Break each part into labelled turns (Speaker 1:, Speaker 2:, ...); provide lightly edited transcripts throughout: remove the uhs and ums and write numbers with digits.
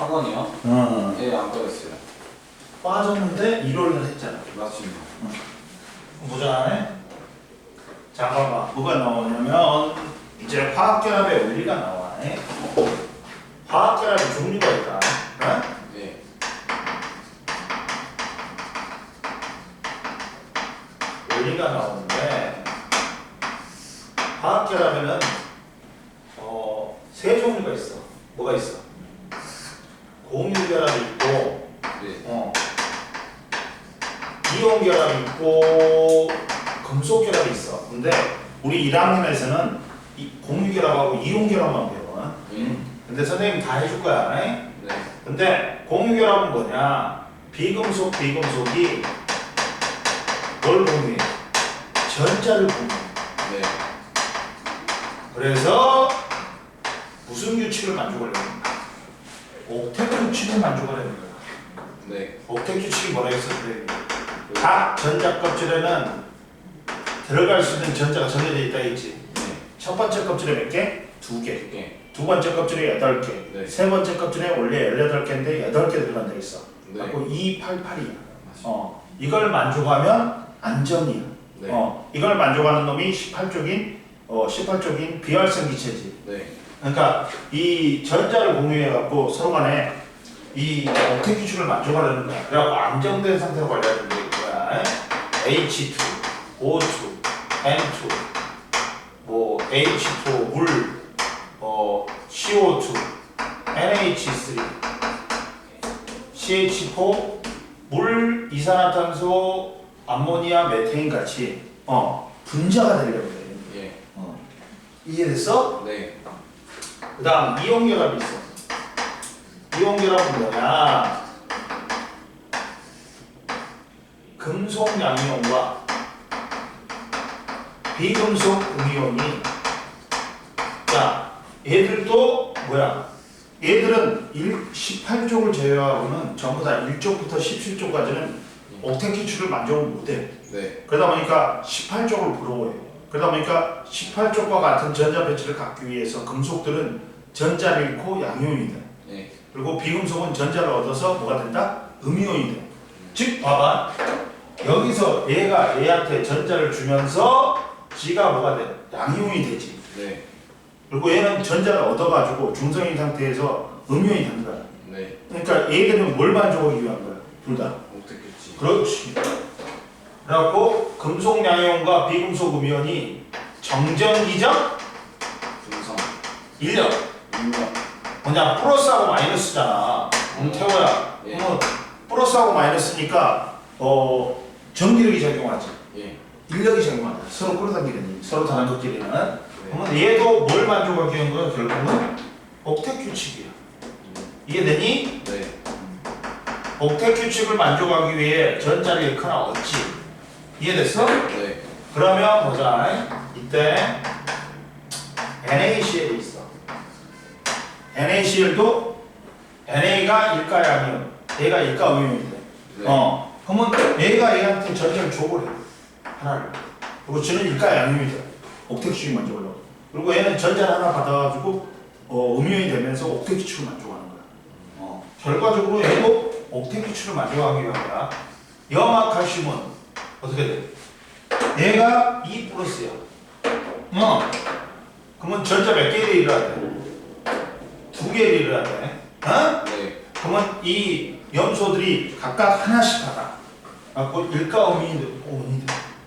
Speaker 1: 학원이요? 예, 안 빠졌어요.
Speaker 2: 빠졌는데 1월날 했잖아.
Speaker 1: 맞습니다.
Speaker 2: 보자. 자, 봐봐. 뭐가 나오냐면 이제 화학결합의 원리가 나와. 화학결합의 종류가 있다. 어?
Speaker 1: 네.
Speaker 2: 원리가 나오는데 화학결합에는 세 종류가 있어. 뭐가 있어? 공유결합이 있고,
Speaker 1: 네.
Speaker 2: 이온결합이 있고, 금속결합이 있어. 근데 우리 1학년에서는 이 공유결합하고 이온결합만 배워. 근데 선생님 다 해줄 거야.
Speaker 1: 네.
Speaker 2: 근데 공유결합은 뭐냐? 비금속이 뭘 공유해? 전자를 공유해.
Speaker 1: 네.
Speaker 2: 그래서 무슨 규칙을 만족하려는 거야? 옥텟 규칙을 만족하려는 거야.
Speaker 1: 네.
Speaker 2: 옥텟 규칙이 뭐라 했어? 각 전자 껍질에는 들어갈 수 있는 전자가 정해져 있다 했지.
Speaker 1: 네.
Speaker 2: 첫 번째 껍질에 몇 개? 2개.
Speaker 1: 네.
Speaker 2: 두 번째 껍질에 8개.
Speaker 1: 네.
Speaker 2: 세 번째 껍질에 원래 18개인데 8개 들어간다 했어.
Speaker 1: 네.
Speaker 2: 그리고 288이야. 이걸 만족하면 안전이야.
Speaker 1: 네.
Speaker 2: 이걸 만족하는 놈이 18쪽인 비활성 기체지.
Speaker 1: 네.
Speaker 2: 그러니까 이 전자를 공유해 갖고 서로 간에 이 옥텟 규칙을 만족하려는 거야. 그래갖고 안정된 상태로 관리하는 게 뭐야? H2, O2, N2, 뭐 H2, 물, CO2, NH3, CH4, 물, 이산화탄소, 암모니아, 메테인 같이 분자가 되려고 그래.
Speaker 1: 예.
Speaker 2: 이해됐어?
Speaker 1: 네.
Speaker 2: 그 다음 이온결합이 있어. 이온결합은 뭐냐? 금속 양이온과 비금속 음이온이, 자, 얘들도 뭐야? 얘들은 18쪽을 제외하고는 전부 다 1쪽부터 17쪽까지는 옥텟 기출을 만족을 못해.
Speaker 1: 네.
Speaker 2: 그러다 보니까 18쪽을 부러워해요. 그러다 보니까 18쪽과 같은 전자 배치를 갖기 위해서 금속들은 전자를 잃고 양이온이 돼.
Speaker 1: 네.
Speaker 2: 그리고 비금속은 전자를 얻어서 뭐가 된다? 음이온이 돼. 즉 봐봐. 여기서 얘가 얘한테 전자를 주면서 지가 뭐가 돼? 양이온이 되지.
Speaker 1: 네.
Speaker 2: 그리고 얘는 전자를 얻어가지고 중성인 상태에서 음이온이 되는 거야.
Speaker 1: 네.
Speaker 2: 그러니까 얘들은 뭘 만족하기 위한 거야? 둘 다.
Speaker 1: 옥텟
Speaker 2: 그렇지. 그래갖고 금속 양이온과 비금속 음이온이 정전기적
Speaker 1: 중성.
Speaker 2: 인력.
Speaker 1: 인력.
Speaker 2: 뭐냐? 플러스하고 마이너스잖아. 태호야.
Speaker 1: 예.
Speaker 2: 그러면 플러스하고 마이너스니까 전기력이 작용하지.
Speaker 1: 예.
Speaker 2: 인력이 작용하지. 서로 끌어당기는 서로 다른 것끼리는. 그러면 얘도 뭘 만족하기 위한 거야? 결국은 옥텟 규칙이야. 이해되니?
Speaker 1: 네.
Speaker 2: 옥텟 규칙을 만족하기 위해 전자를 잃거나 얻지. 이해됐어?
Speaker 1: 네.
Speaker 2: 그러면 보자. 이때 NaCl이 있어. NaCl도 NA가 일가양이온, 얘가 일가음이온이 돼.
Speaker 1: 네.
Speaker 2: 그러면 얘가 얘한테 전자를 줘버려. 하나를. 그리고 쟤는 일가양이온이 돼. 옥텟 규칙을 만족하려고. 그리고 얘는 전자를 하나 받아가지고 음이온이 되면서 옥텟 규칙을 만족하는 거야. 결과적으로 얘도 옥텟 규칙을 만족하기 위한 거야. 염화칼슘은 어떻게 돼? 얘가 2 플러스야. 그러면 전자 몇 개를 잃어야 돼? 2개를 잃어야 돼.
Speaker 1: 네.
Speaker 2: 그러면 이 염소들이 각각 하나씩 받아. 갖고 일가음이 돼.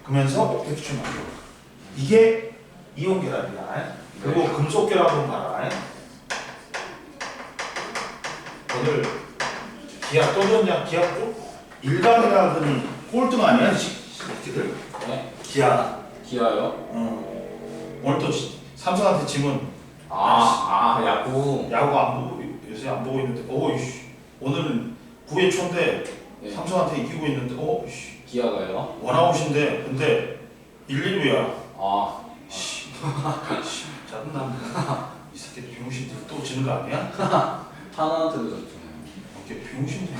Speaker 2: 그러면서 옥텟 규칙을 만족해. 이게 이온결합이야. 그리고
Speaker 1: 네.
Speaker 2: 금속결합은 봐라. 오늘 기아 또 줬냐? 기아 또? 일반이라더니 꼴등 아니야? 이 새끼들.
Speaker 1: 네.
Speaker 2: 기아.
Speaker 1: 기아요?
Speaker 2: 오늘 또 삼성한테 지면
Speaker 1: 야구.
Speaker 2: 야구 안 보고 요새 안 보고 있는데 오늘은 9회 초인데
Speaker 1: 네.
Speaker 2: 삼성한테 이기고 있는데
Speaker 1: 기아가요?
Speaker 2: 원아웃인데 근데 1-1루야.
Speaker 1: 아.
Speaker 2: 짜증나. 이 새끼 병신들 또 지는 거 아니야?
Speaker 1: 하나한테도 졌잖아요.
Speaker 2: 이게 병신들.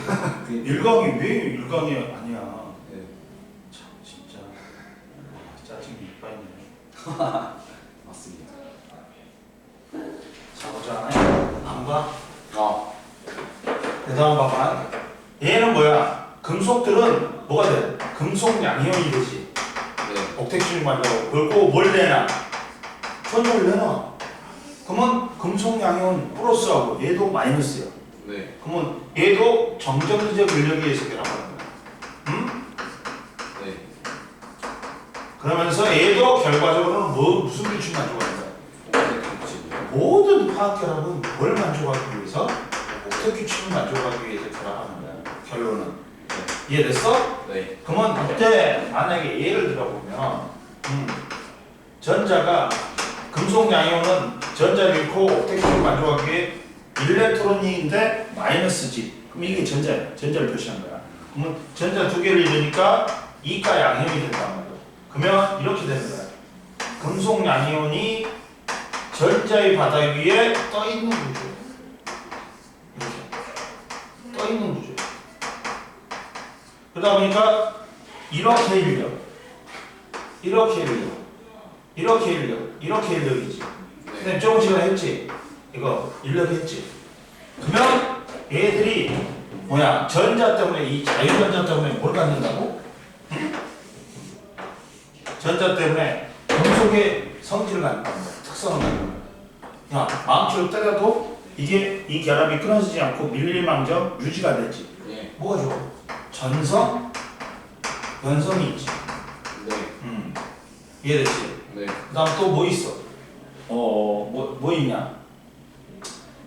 Speaker 2: 1강이 왜 1강이 아니야?
Speaker 1: 네.
Speaker 2: 참 진짜 짜증이 이빠이네.
Speaker 1: 맞습니다.
Speaker 2: 자 보자. 안 봐?
Speaker 1: 아.
Speaker 2: 그 다음 봐봐. 얘는 뭐야? 금속들은 뭐가 돼? 금속 양이온이 되지.
Speaker 1: 네.
Speaker 2: 옥택주의 말고. 그리고 뭘 내놔? 전자를 내놔. 그러면 금속 양이온 플러스하고 얘도 마이너스야.
Speaker 1: 네.
Speaker 2: 그러면 얘도 정정적 인력에 의해서 결합하는 거야. 응?
Speaker 1: 네.
Speaker 2: 그러면서 얘도 결과적으로는 무슨 규칙 만족하는 거야?
Speaker 1: 옥택 규칙.
Speaker 2: 모든 화학 결합은 뭘 만족하기 위해서? 옥택 규칙을 만족하기 위해서 결합하는 거야. 결론은. 이해됐어?
Speaker 1: 네.
Speaker 2: 그러면 이때 만약에 예를 들어보면 전자가 금속 양이온은 전자를 잃고 옥택 규칙을 만족하기 위해 일렉트론인데 마이너스지. 그럼 이게 전자야. 전자를 표시한 거야. 그러면 전자 두 개를 잃으니까 이가 양이온이 된단 말이야. 그러면 이렇게 되는 거야. 금속 양이온이 전자의 바닥 위에 떠 있는 구조. 이렇게 떠 있는 구조. 그러다 보니까 이렇게 일력, 이렇게 일력, 이렇게 일력, 이렇게 일력이지. 근데 조금 시간에 했지. 이거 일력 했지. 그러면 얘들이 뭐야? 전자 때문에 이 자유전자 때문에 뭘 갖는다고? 전자 때문에 금속의 성질을 갖는 거야. 특성을 갖는 거야. 야, 망치로 때려도 이게 이 결합이 끊어지지 않고 밀릴망정 유지가 되지.
Speaker 1: 예.
Speaker 2: 뭐가 좋아? 전성, 연성이 있지.
Speaker 1: 네.
Speaker 2: 이해됐지?
Speaker 1: 네.
Speaker 2: 그 다음 또 뭐 있어? 뭐 있냐?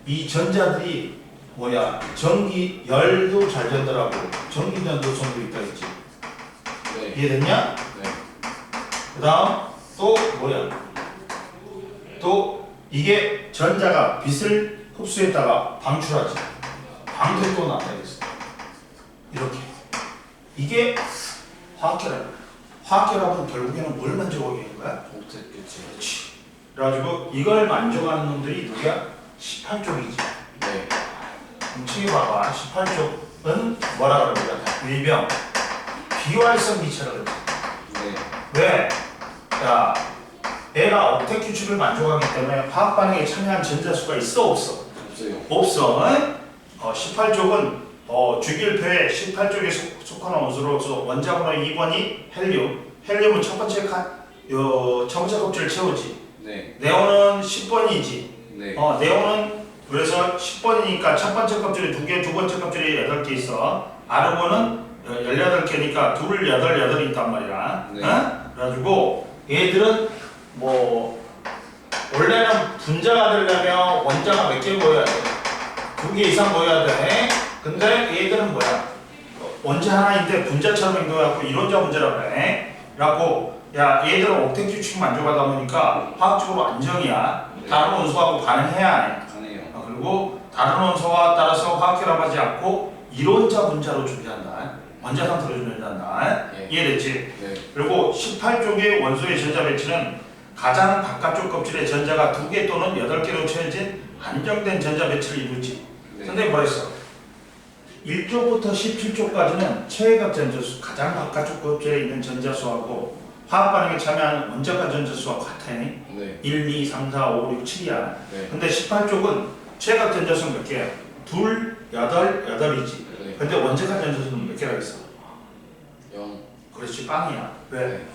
Speaker 2: 이 전자들이 뭐야? 전기, 열도 잘 전달하고 전기 전도성도 있다 했지.
Speaker 1: 네.
Speaker 2: 이해됐냐?
Speaker 1: 네.
Speaker 2: 그 다음 또 뭐야? 또 이게 전자가 빛을 흡수했다가 방출하지. 방출도 나타나겠어. 이렇게. 이게 화학결합. 화학결합은 결국에는 뭘 만족하게 하는 거야?
Speaker 1: 옥택 규칙.
Speaker 2: 그렇지. 그래가지고 이걸 만족하는 놈들이 누구야? 18쪽이지.
Speaker 1: 네.
Speaker 2: 뭉치게 봐봐. 18쪽은 뭐라 그럽니까? 일병. 비활성 기체라 그러지.
Speaker 1: 네.
Speaker 2: 왜? 자, 얘가 옥택 규칙을 만족하기 때문에 화학 반응에 참여한 전자수가 있어 없어?
Speaker 1: 없어요.
Speaker 2: 없어. 18쪽은 주기율표에 18쪽에 속하는 원소로서 원자번호 2번이 헬륨. 헬륨은 첫 번째 껍질을 채우지.
Speaker 1: 네.
Speaker 2: 네온은 10번이지.
Speaker 1: 네.
Speaker 2: 네온은 그래서 10번이니까 첫 번째 껍질이 2개, 두 번째 껍질이 8개 있어. 아르곤은 18개니까 둘 8이 있단 말이야.
Speaker 1: 네.
Speaker 2: 그래가지고 얘들은 뭐 원래는 분자가 되려면 원자가 몇 개 모여야 돼? 2개 이상 모여야 돼. 근데 얘들은 뭐야? 원자 하나인데 분자처럼 행동해갖고 이론자 분자라고 그래. 그래갖고 야 얘들은 옥택 규칙 만족하다 보니까 화학적으로 안정이야.
Speaker 1: 네.
Speaker 2: 다른 원소하고 반응해야 안 해.
Speaker 1: 가네요.
Speaker 2: 그리고 다른 원소와 따라서 화학결합하지 않고 이론자 분자로 존재한다. 원자 상태로 존재한다.
Speaker 1: 네.
Speaker 2: 이해됐지?
Speaker 1: 네.
Speaker 2: 그리고 18쪽의 원소의 전자 배치는 가장 바깥쪽 껍질에 전자가 2개 또는 8개로 채워진 안정된 전자 배치를 이루지.
Speaker 1: 네.
Speaker 2: 선생님 뭐랬어? 1쪽부터 17쪽까지는 최외각 전자수, 가장 바깥쪽 껍질에 있는 전자수하고 화학 반응에 참여하는 원자가 전자수와 같아.
Speaker 1: 네.
Speaker 2: 1, 2, 3, 4, 5, 6, 7이야.
Speaker 1: 네.
Speaker 2: 근데 18쪽은 최외각 전자수는 몇 개야? 2, 8, 8이지.
Speaker 1: 네.
Speaker 2: 근데 원자가 전자수는 몇 개나 있어?
Speaker 1: 0.
Speaker 2: 그렇지, 빵이야. 왜?
Speaker 1: 네.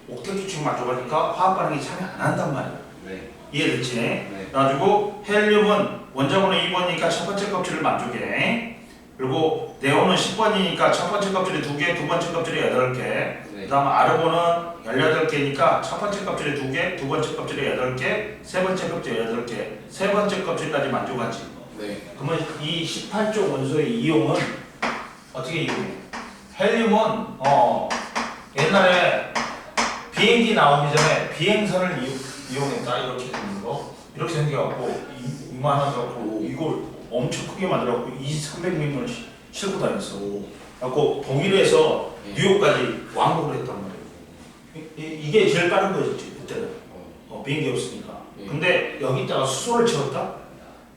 Speaker 2: 옥택 규칙 만족하니까 화학 반응에 참여 안 한단 말이야.
Speaker 1: 네.
Speaker 2: 이해됐지?
Speaker 1: 네.
Speaker 2: 그래가지고 헬륨은 원자번호 2번이니까 첫 번째 껍질을 만족해. 그리고 네온은 10번이니까 첫 번째 껍질이 2개, 두 번째 껍질이 8개.
Speaker 1: 네.
Speaker 2: 그 다음 아르곤은 18개니까 첫 번째 껍질이 2개, 두 번째 껍질이 8개, 세 번째 껍질이 8개, 세 번째 껍질까지 만족하지.
Speaker 1: 네.
Speaker 2: 그러면 이 18쪽 원소의 이용은 어떻게 이용해? 헬륨은 옛날에 비행기 나오기 전에 비행선을 이용했다. 이렇게 생긴 거. 이렇게 생겨갖고 이만하고 이걸 엄청 크게 만들어갖고 200~300명을 싣고 다녔어. 그래갖고 독일에서 뉴욕까지 왕복을 했단 말이에요. 이게 제일 빠른 거였지 그때는. 비행기 없으니까.
Speaker 1: 예.
Speaker 2: 근데 여기다가 수소를 채웠다.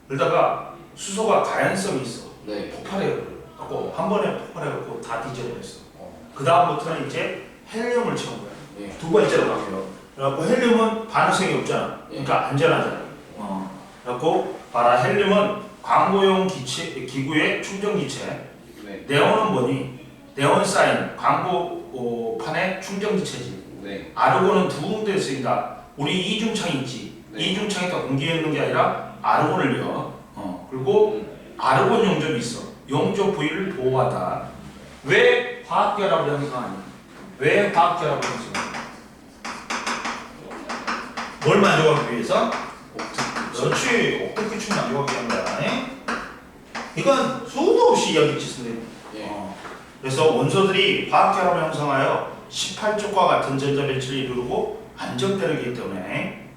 Speaker 2: 그러다가 수소가 가연성이 있어.
Speaker 1: 네.
Speaker 2: 폭발해요. 그래갖고 한 번에 폭발해갖고 다 뒤져버렸어. 그 다음부터는 이제 헬륨을 채운 거야.
Speaker 1: 예.
Speaker 2: 두 번째로 바뀌어. 그래갖고 헬륨은 반응성이 없잖아.
Speaker 1: 예.
Speaker 2: 그러니까 안전하잖아. 그래갖고 봐라 헬륨은 광고용 기구의 충전기체.
Speaker 1: 네.
Speaker 2: 네온은 뭐니? 네온 사인, 광고판의 충전기체지.
Speaker 1: 네.
Speaker 2: 아르곤은 두 군데 쓰인다. 우리 이중창 있지.
Speaker 1: 네.
Speaker 2: 이중창에다 공기했는 게 아니라 아르곤을요. 그리고 아르곤 용접이 있어. 용접 부위를 보호하다. 왜 화학결합을 형성하니? 왜 화학결합을 형성하니? 뭘 만족하기 위해서? 그렇지. 옥텟 규칙 만족하기 위한 거야. 이건 수도 없이 이야기 짓습니다.
Speaker 1: 예.
Speaker 2: 그래서 원소들이 화학결합을 형성하여 18쪽과 같은 전자 배치를 이루고 안정되기 때문에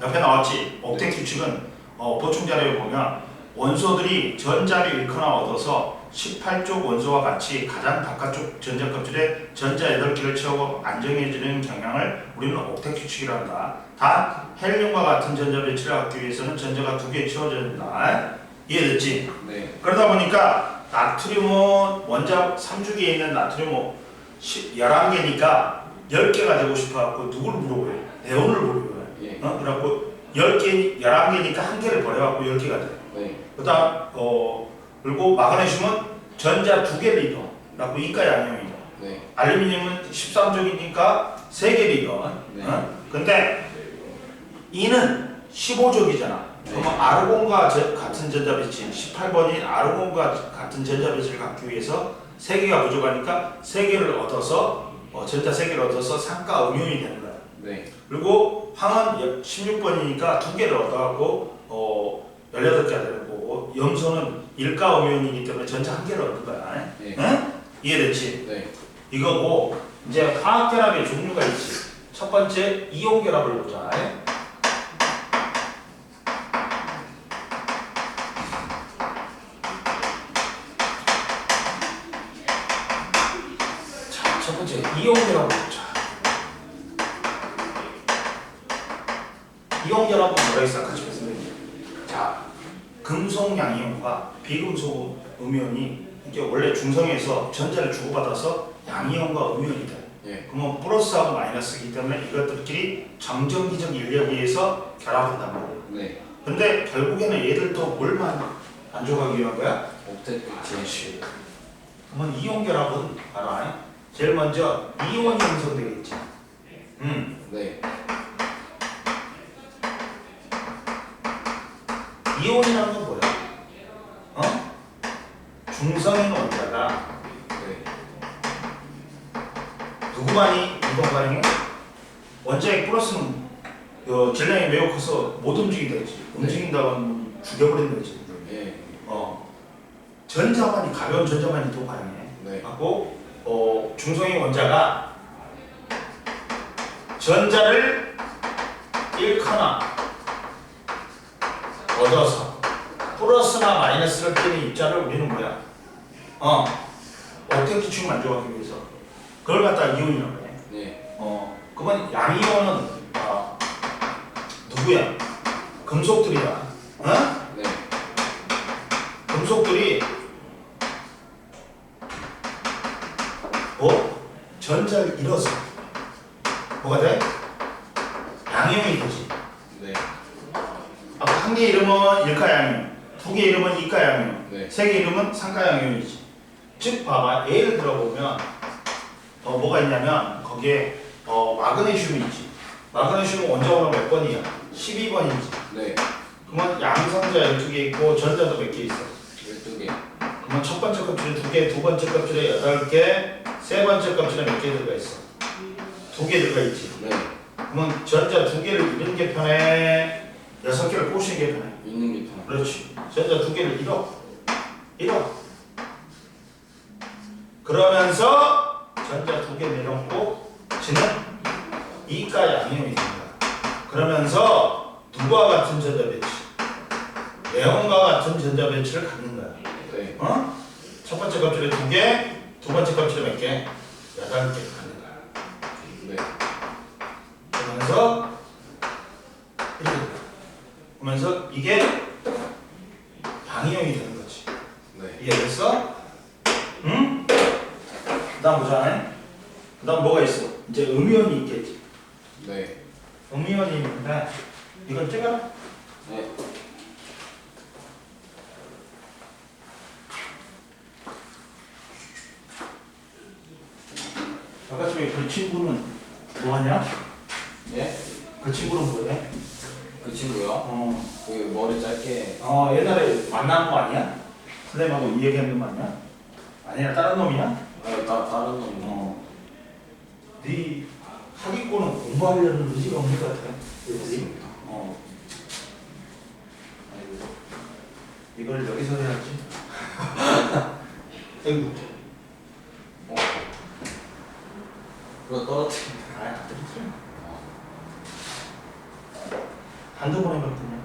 Speaker 2: 옆에 나왔지. 옥텟 규칙은 보충 자료에 보면 원소들이 전자를 잃거나 얻어서 18쪽 원소와 같이 가장 바깥쪽 전자 껍질에 전자 8개를 채우고 안정해지는 경향을 우리는 옥텟 규칙이라 한다. 단 헬륨과 같은 전자 배치를 하기 위해서는 전자가 2개 채워져야 된다. 이해됐지?
Speaker 1: 네.
Speaker 2: 그러다 보니까 나트륨은 원자 3주기에 있는 나트륨은 11개니까 10개가 되고 싶어갖고 누구를 물어보여? 네온을 물어보여.
Speaker 1: 예.
Speaker 2: 그래갖고 10개, 11개니까 한 개를 버려갖고 10개가 돼.
Speaker 1: 네.
Speaker 2: 그다음 그리고 마그네슘은 전자 2개를 잃어. 그래갖고 이가 양형이죠.
Speaker 1: 네.
Speaker 2: 알루미늄은 13족이니까 3개를 잃어.
Speaker 1: 네.
Speaker 2: 근데 이는 15족이잖아. 그러면 아르곤과 같은 전자 배치 18번인 아르곤과 같은 전자 배치를 갖기 위해서 3개가 부족하니까 3개를 얻어서 전자 3개를 얻어서 상가 음이온이 되는 거야.
Speaker 1: 네.
Speaker 2: 그리고 황은 16번이니까 2개를 얻어갖고 18개가 되는 거고 염소는 일가 음이온이기 때문에 전자 1개를 얻는 거야.
Speaker 1: 네.
Speaker 2: 응? 이해됐지?
Speaker 1: 네.
Speaker 2: 이거고 이제 화학결합의 종류가 있지. 첫 번째 이온결합을 보자. 자, 첫 번째 이온결합을 보자. 이온결합은 뭐라 있어? 같이 말씀드릴게요. 자, 금속 양이온과 비금속 음이온이 이게 원래 중성에서 전자를 주고받아서 양이온과 음이온이 돼.
Speaker 1: 예.
Speaker 2: 그러면 플러스하고 마이너스이기 때문에 이것들끼리 정전기적 인력에 의해서 결합한단 말이에요.
Speaker 1: 네.
Speaker 2: 근데 결국에는 얘들도 뭘 만족하기 위한 거야?
Speaker 1: 옥텟 규칙.
Speaker 2: 그러면 이온 결합은 알아? 제일 먼저 이온이 형성되겠지.
Speaker 1: 네.
Speaker 2: 이온이라는 건 뭐야? 중성인 원자가
Speaker 1: 네.
Speaker 2: 누구만이 이동 가능해? 원자의 플러스는 질량이 매우 커서 못 움직이게 되지. 움직인다고 하면 죽여버리는 거지.
Speaker 1: 예.
Speaker 2: 전자만이 가벼운 전자만이 이동 가능해.
Speaker 1: 네.
Speaker 2: 하고 중성인 원자가 전자를 잃거나 얻어서 플러스나 마이너스를 띠는 입자를 우리는 뭐야? 옥텟 규칙 만족하기 위해서 그걸 갖다가 이온이라고 해.
Speaker 1: 네.
Speaker 2: 그러면 양이온은 누구야? 금속들이야.
Speaker 1: 네.
Speaker 2: 금속들이 전자를 잃어서 뭐가 돼? 양이온이 되지.
Speaker 1: 네.
Speaker 2: 아까 한 개 이름은 일가양이온, 2개 이름은 이가양이온,
Speaker 1: 네.
Speaker 2: 3개 이름은 상가양이온이지. 즉 봐봐, 예를 들어보면 뭐가 있냐면 거기에 마그네슘이 있지. 마그네슘은 원자번호 몇 번이야? 12번이지.
Speaker 1: 네.
Speaker 2: 그러면 양성자 12개 있고 전자도 몇 개 있어?
Speaker 1: 12개.
Speaker 2: 그러면 첫 번째 껍질에 2개, 두 번째 껍질에 8개, 세 번째 껍질에 몇 개 들어가 있어? 2개 들어가 있지.
Speaker 1: 네.
Speaker 2: 그러면 전자 2개를 잃은 게 편해? 6개를 꼬시는 게 편해?
Speaker 1: 있는 게 편하고.
Speaker 2: 그렇지. 전자 2개를 잃어. 그러면서 전자 2개 내려놓고 지는 이가 양이온이 됩니다. 그러면서 누구와 같은 전자 배치? 네온과 같은 전자 배치를 갖는 거야.
Speaker 1: 네.
Speaker 2: 첫 번째 껍질에 2개, 두 번째 껍질에 몇 개? 8개 갖는 거야.
Speaker 1: 네.
Speaker 2: 그러면서 이렇게 돼. 그러면서 이게 양이온이 되는 거지.
Speaker 1: 네.
Speaker 2: 이해됐어? 응? 그 다음 보자. 그 다음 뭐가 있어? 이제 음이온이 있겠지.
Speaker 1: 네.
Speaker 2: 음이온이 있는데 이걸 찍어라.
Speaker 1: 네.
Speaker 2: 아까 전에 그 친구는 뭐하냐?
Speaker 1: 예?
Speaker 2: 그 친구는 뭐해?
Speaker 1: 그 친구요? 그 머리 짧게.
Speaker 2: 옛날에 만난 거 아니야? 선생님하고 이 얘기하는 거 아니야? 아니야, 다른 놈이야?
Speaker 1: 다른 놈.
Speaker 2: 네 사기꾼은 공부하려는 의지가 없는 것 같아. 얘들이. 아이고, 이걸 여기서 해야지. 아이고.
Speaker 1: 그거 떨어뜨려.
Speaker 2: 안 되겠지. 한두 번 해봤더니.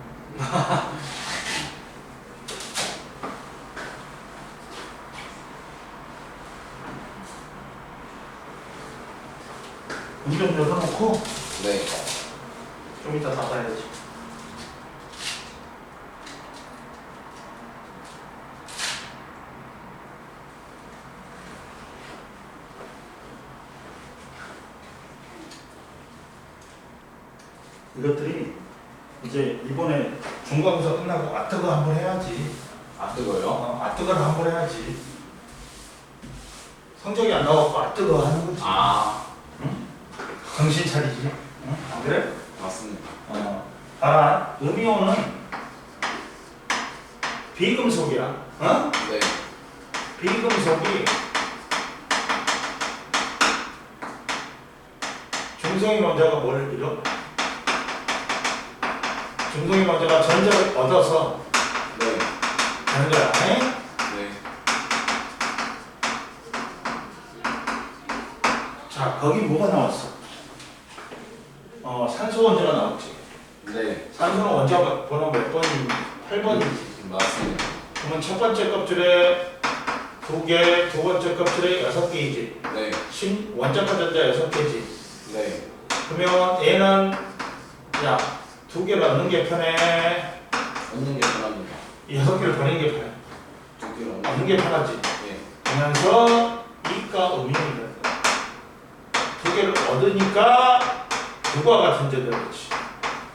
Speaker 2: 문 좀 열어놓고
Speaker 1: 네.
Speaker 2: 좀 이따 닫아야지. 이것들이 이제 이번에 중간고사 끝나고 아뜨거 한번 해야지.
Speaker 1: 뜨거요?
Speaker 2: 아뜨거를 한번 해야지. 성적이 안 나와서 아뜨거 하는 거지. 응? 정신 차리지. 응? 안 그래?
Speaker 1: 맞습니다.
Speaker 2: 봐라. 음이온은 비금속이야.
Speaker 1: 네.
Speaker 2: 비금속이 중성인 원자가 뭘 이뤄? 중성인 원자가 전자를 얻어서
Speaker 1: 네.
Speaker 2: 되는 거야. 네?
Speaker 1: 네.
Speaker 2: 자, 거기 뭐가 나왔어? 산소 원자가 나왔지.
Speaker 1: 네.
Speaker 2: 산소는 원자 번호 몇 번이니? 8번이지.
Speaker 1: 맞습니다.
Speaker 2: 그러면 첫 번째 껍질에 2개, 두 번째 껍질에 6개이지.
Speaker 1: 네.
Speaker 2: 원자과 전자 6개지.
Speaker 1: 네.
Speaker 2: 그러면 얘는 야, 2개를 얻는 게 편해.
Speaker 1: 얻는 게 편합니다.
Speaker 2: 6개를 버리는 게 편해.
Speaker 1: 2kg.
Speaker 2: 얻는 게 편하지.
Speaker 1: 예.
Speaker 2: 그러면서 이가 음이온이 된다. 2개를 얻으니까 누가 같은 전자겠지.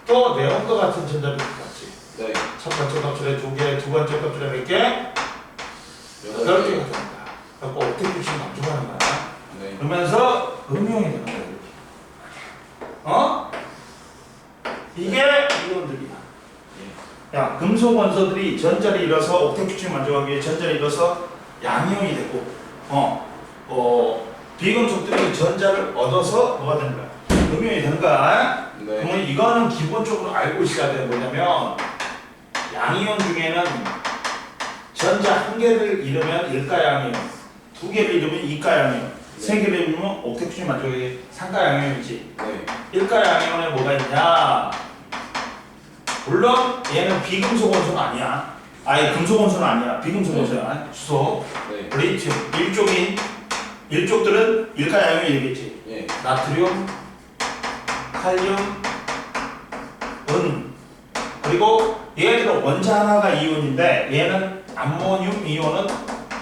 Speaker 2: 또 네온과 같은 전자를 갖지.
Speaker 1: 네.
Speaker 2: 첫 번째 껍질에 2개, 두 번째 kop질에 몇 개? 8개가 된다. 그래서 옥텟빛이 만족하는 거야.
Speaker 1: 네.
Speaker 2: 그러면서 음이온이 되는 거야. 이렇게. 이게 이온들이야. 야, 금속 원소들이 전자를 잃어서 옥텟빛을 만족하기 위해 전자를 잃어서 양이온이 되고, 비금속들이 전자를 얻어서 뭐가 되는 거야? 음이온이 되는 거야.
Speaker 1: 네.
Speaker 2: 그러면 이거는 기본적으로 알고 있어야 되는 뭐냐면, 양이온 중에는 전자 1개를 잃으면 일가양이온, 2개를 잃으면 이가양이온, 3개를 잃으면 옥텟빛을 만족하기 위해 상가양이온이지.
Speaker 1: 네.
Speaker 2: 일가양이온에 뭐가 있냐? 물론 얘는 비금속 원소는 아니야. 아예 금속 원소는 아니야. 비금속 원소야. 수소,
Speaker 1: 네.
Speaker 2: 리튬, 일족들은 일가양이온이 되겠지.
Speaker 1: 예.
Speaker 2: 나트륨, 칼륨, 은. 그리고 얘들은 원자 하나가 이온인데 얘는 암모늄 이온은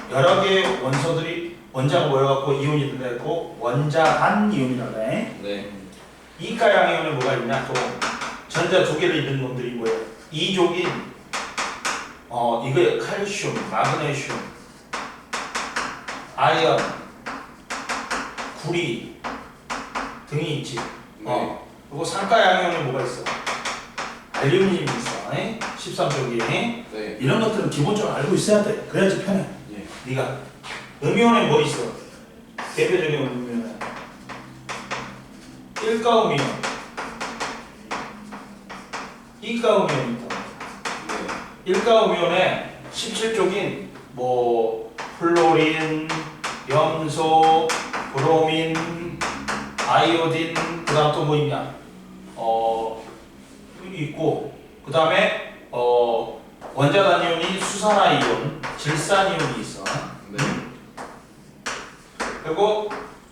Speaker 2: 여러 개의 원소들이 원자가 모여갖고 이온이 된다고 원자단 이온이라고 해.
Speaker 1: 네.
Speaker 2: 이가양이온에 뭐가 있냐? 또 전자 2개를 잃은 놈들이 뭐야? 이족인 이거 칼슘, 마그네슘, 아연, 구리 등이 있지.
Speaker 1: 네.
Speaker 2: 그리고 상가양이온에 뭐가 있어? 알루미늄이 있어. 13쪽이.
Speaker 1: 네.
Speaker 2: 이런 것들은 기본적으로 알고 있어야 돼. 그래야지 편해.
Speaker 1: 예.
Speaker 2: 네가 음이온에 뭐 있어? 대표적인 음이온은 일가음이온, 이가음이온이 있다.
Speaker 1: 네.
Speaker 2: 일가음이온에 17쪽인 플로린, 염소, 브로민, 아이오딘, 그다음 또 뭐 있냐? 있고, 그다음에 원자단 이온이 수산화이온, 질산이온이 있어.
Speaker 1: 네.
Speaker 2: 그리고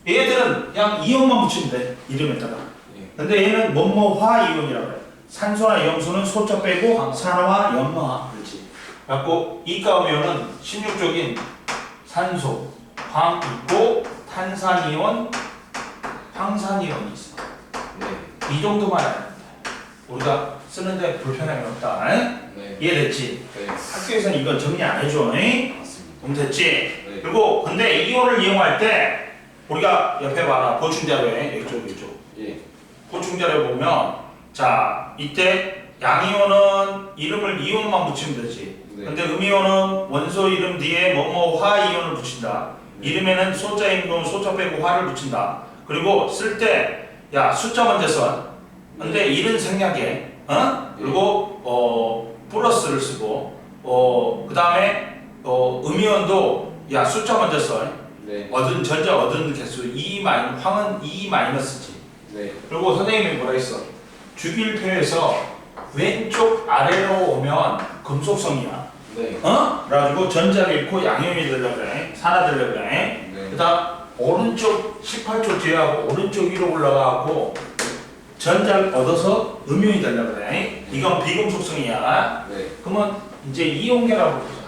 Speaker 2: 얘들은 그냥 이온만 붙이면 돼. 이름에다가.
Speaker 1: 예.
Speaker 2: 근데 얘는 뭐뭐화 이온이라고 해. 산소나 염소는 소자 빼고 산화, 염화 그렇지. 그래갖고 이가음이온은 16쪽인 산소, 황 있고 탄산이온, 황산이온이 있어.
Speaker 1: 네.
Speaker 2: 이 정도만 알아야 돼. 우리가 쓰는데 불편함이 없다.
Speaker 1: 네.
Speaker 2: 이해됐지?
Speaker 1: 네.
Speaker 2: 학교에서는 이건 정리 안 해줘.
Speaker 1: 맞습니다.
Speaker 2: 그럼 됐지?
Speaker 1: 네.
Speaker 2: 그리고 근데 이온을 이용할 때 우리가 옆에 봐라. 보충자료에 이쪽.
Speaker 1: 예.
Speaker 2: 보충자료 보면 자 이때 양이온은 이름을 이온만 붙이면 되지.
Speaker 1: 네.
Speaker 2: 근데 음이온은 원소 이름 뒤에 뭐뭐 화 이온을 붙인다. 이름에는 소자인 경우 소자 빼고 화를 붙인다. 그리고 쓸 때 야 숫자 먼저 써. 근데 이른 생략에 그리고 플러스를 쓰고 그 다음에 음이온도 야 숫자 먼저 써.
Speaker 1: 네.
Speaker 2: 전자 얻은 개수 황은 2 마이너스지.
Speaker 1: 네.
Speaker 2: 그리고 선생님이 뭐라 했어? 주기율표에서 왼쪽 아래로 오면 금속성이야.
Speaker 1: 네.
Speaker 2: 그래가지고 전자를 잃고 양이온이 되려고 그래. 산화되려고 그래.
Speaker 1: 네.
Speaker 2: 그 다음 오른쪽 18초 뒤에 하고 오른쪽 위로 올라가고 전자를 얻어서 음이온이 되려고 그래. 이건 비금속성이야.
Speaker 1: 네.
Speaker 2: 그러면 이제 이온계라고 보자.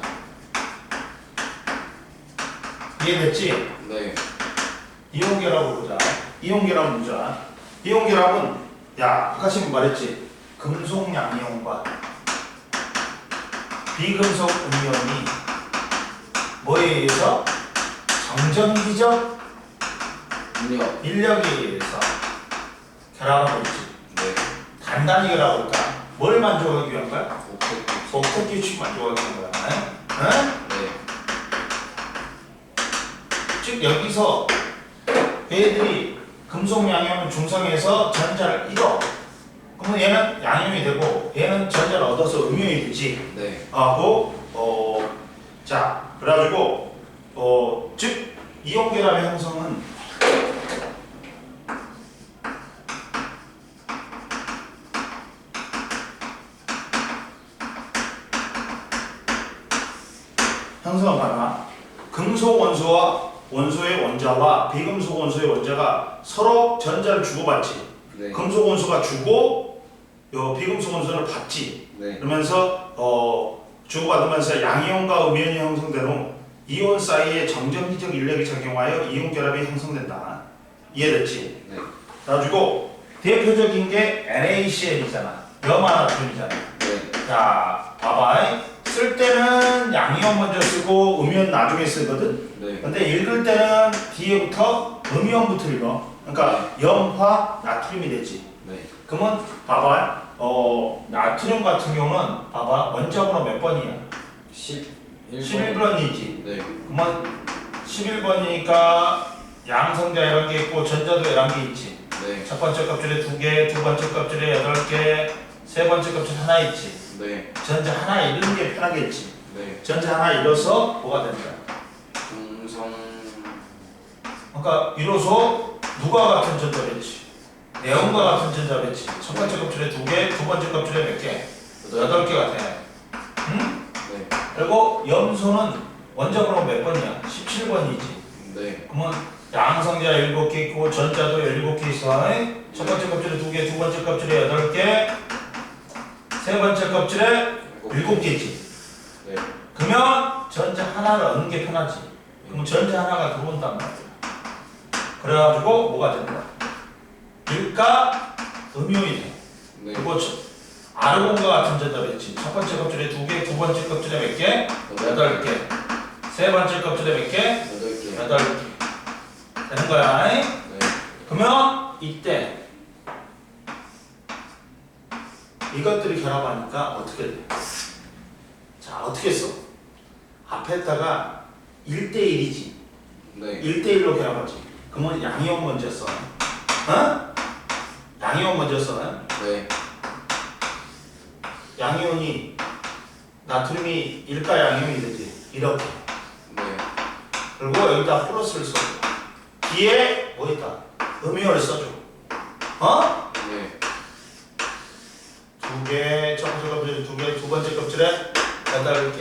Speaker 2: 이해됐지?
Speaker 1: 네.
Speaker 2: 이온결합을 보자. 이온결합을 보자. 이온결합은 야 아까 지금 말했지. 금속 양이온과 비금속 음이온이 뭐에 의해서 정전기적
Speaker 1: 입력.
Speaker 2: 인력에 의해서 결합하고 있지.
Speaker 1: 네.
Speaker 2: 단단히 결합할까? 뭘 만족하기 위한 거야?
Speaker 1: 오케이.
Speaker 2: 옥텟 규칙 만족하기 위한 거야. 응?
Speaker 1: 네.
Speaker 2: 즉 여기서 얘들이 금속 양이온은 중성에서 전자를 잃어. 그러면 얘는 양이온이 되고 얘는 전자를 얻어서 음이온이 되지.
Speaker 1: 네.
Speaker 2: 자 그래가지고 즉 이온 결합의 형성은 형성은 봐라. 금속 원소와 원소의 원자와 비금속 원소의 원자가 서로 전자를 주고받지.
Speaker 1: 네.
Speaker 2: 금속 원소가 주고 비금속 원소를 받지.
Speaker 1: 네.
Speaker 2: 그러면서 주고받으면서 양이온과 음이온이 형성된 후 이온 사이에 정전기적 인력이 작용하여 이온 결합이 형성된다. 이해됐지?
Speaker 1: 네.
Speaker 2: 그래가지고 대표적인 게 NaCl이잖아. 염화나트륨이잖아.
Speaker 1: 네.
Speaker 2: 자, 봐봐. 쓸 때는 양이온 먼저 쓰고 음이온 나중에 쓰거든.
Speaker 1: 네.
Speaker 2: 근데 읽을 때는 뒤에부터 음이온부터 읽어. 그러니까 염화 나트륨이 되지.
Speaker 1: 네.
Speaker 2: 그러면 봐봐. 나트륨 같은 경우는 봐봐. 원자번호 몇 번이야? 11번이지.
Speaker 1: 네.
Speaker 2: 그러면 11번이니까 양성자 이런 게 있고 전자도 이런 게 있지.
Speaker 1: 네.
Speaker 2: 첫 번째 껍질에 2개, 두 번째 껍질에 8개, 세 번째 껍질 하나 있지.
Speaker 1: 네.
Speaker 2: 전자 하나 잃는 게 편하겠지.
Speaker 1: 네.
Speaker 2: 전자 하나 잃어서 뭐가 된다?
Speaker 1: 금성.
Speaker 2: 그러니까 이로써 누가 같은 전자겠지? 네온과 같은 전자겠지. 첫 번째 껍질에 2개, 두 번째 껍질에 몇 개? 8개가 돼. 응?
Speaker 1: 네.
Speaker 2: 그리고 염소는 원자번호 몇 번이야? 17번이지.
Speaker 1: 네.
Speaker 2: 그러면 양성자 7개 있고 전자도 7개 있어. 첫 번째 껍질에 2개, 두 번째 껍질에 8개, 세 번째 껍질에 7개지.
Speaker 1: 네.
Speaker 2: 그러면 전자 하나를 얻는 게 편하지. 그럼 전자 하나가 들어온단 말이야. 그래가지고 뭐가 된다? 일가 음이온이 돼.
Speaker 1: 네.
Speaker 2: 그리고 아르곤과 같은 전자겠지. 첫 번째 껍질에 2개, 두 번째 껍질에 몇 개? 8개. 세 번째 껍질에 몇 개?
Speaker 1: 8개.
Speaker 2: 8개. 되는 거야.
Speaker 1: 네.
Speaker 2: 그러면 이때 이것들이 결합하니까 어떻게 돼? 자, 어떻게 써? 앞에다가 1대1이지.
Speaker 1: 네.
Speaker 2: 1대1로 결합하지. 그러면 양이온 먼저 써. 양이온 먼저 써.
Speaker 1: 네.
Speaker 2: 양이온이 나트륨이 일가 양이온이 되지. 이렇게.
Speaker 1: 네.
Speaker 2: 그리고 여기다 플러스를 써. 뒤에 뭐 있다? 음이온을 써줘.
Speaker 1: 네.
Speaker 2: 2개, 첫 번째 껍질에 2개, 두 번째 껍질에 8개,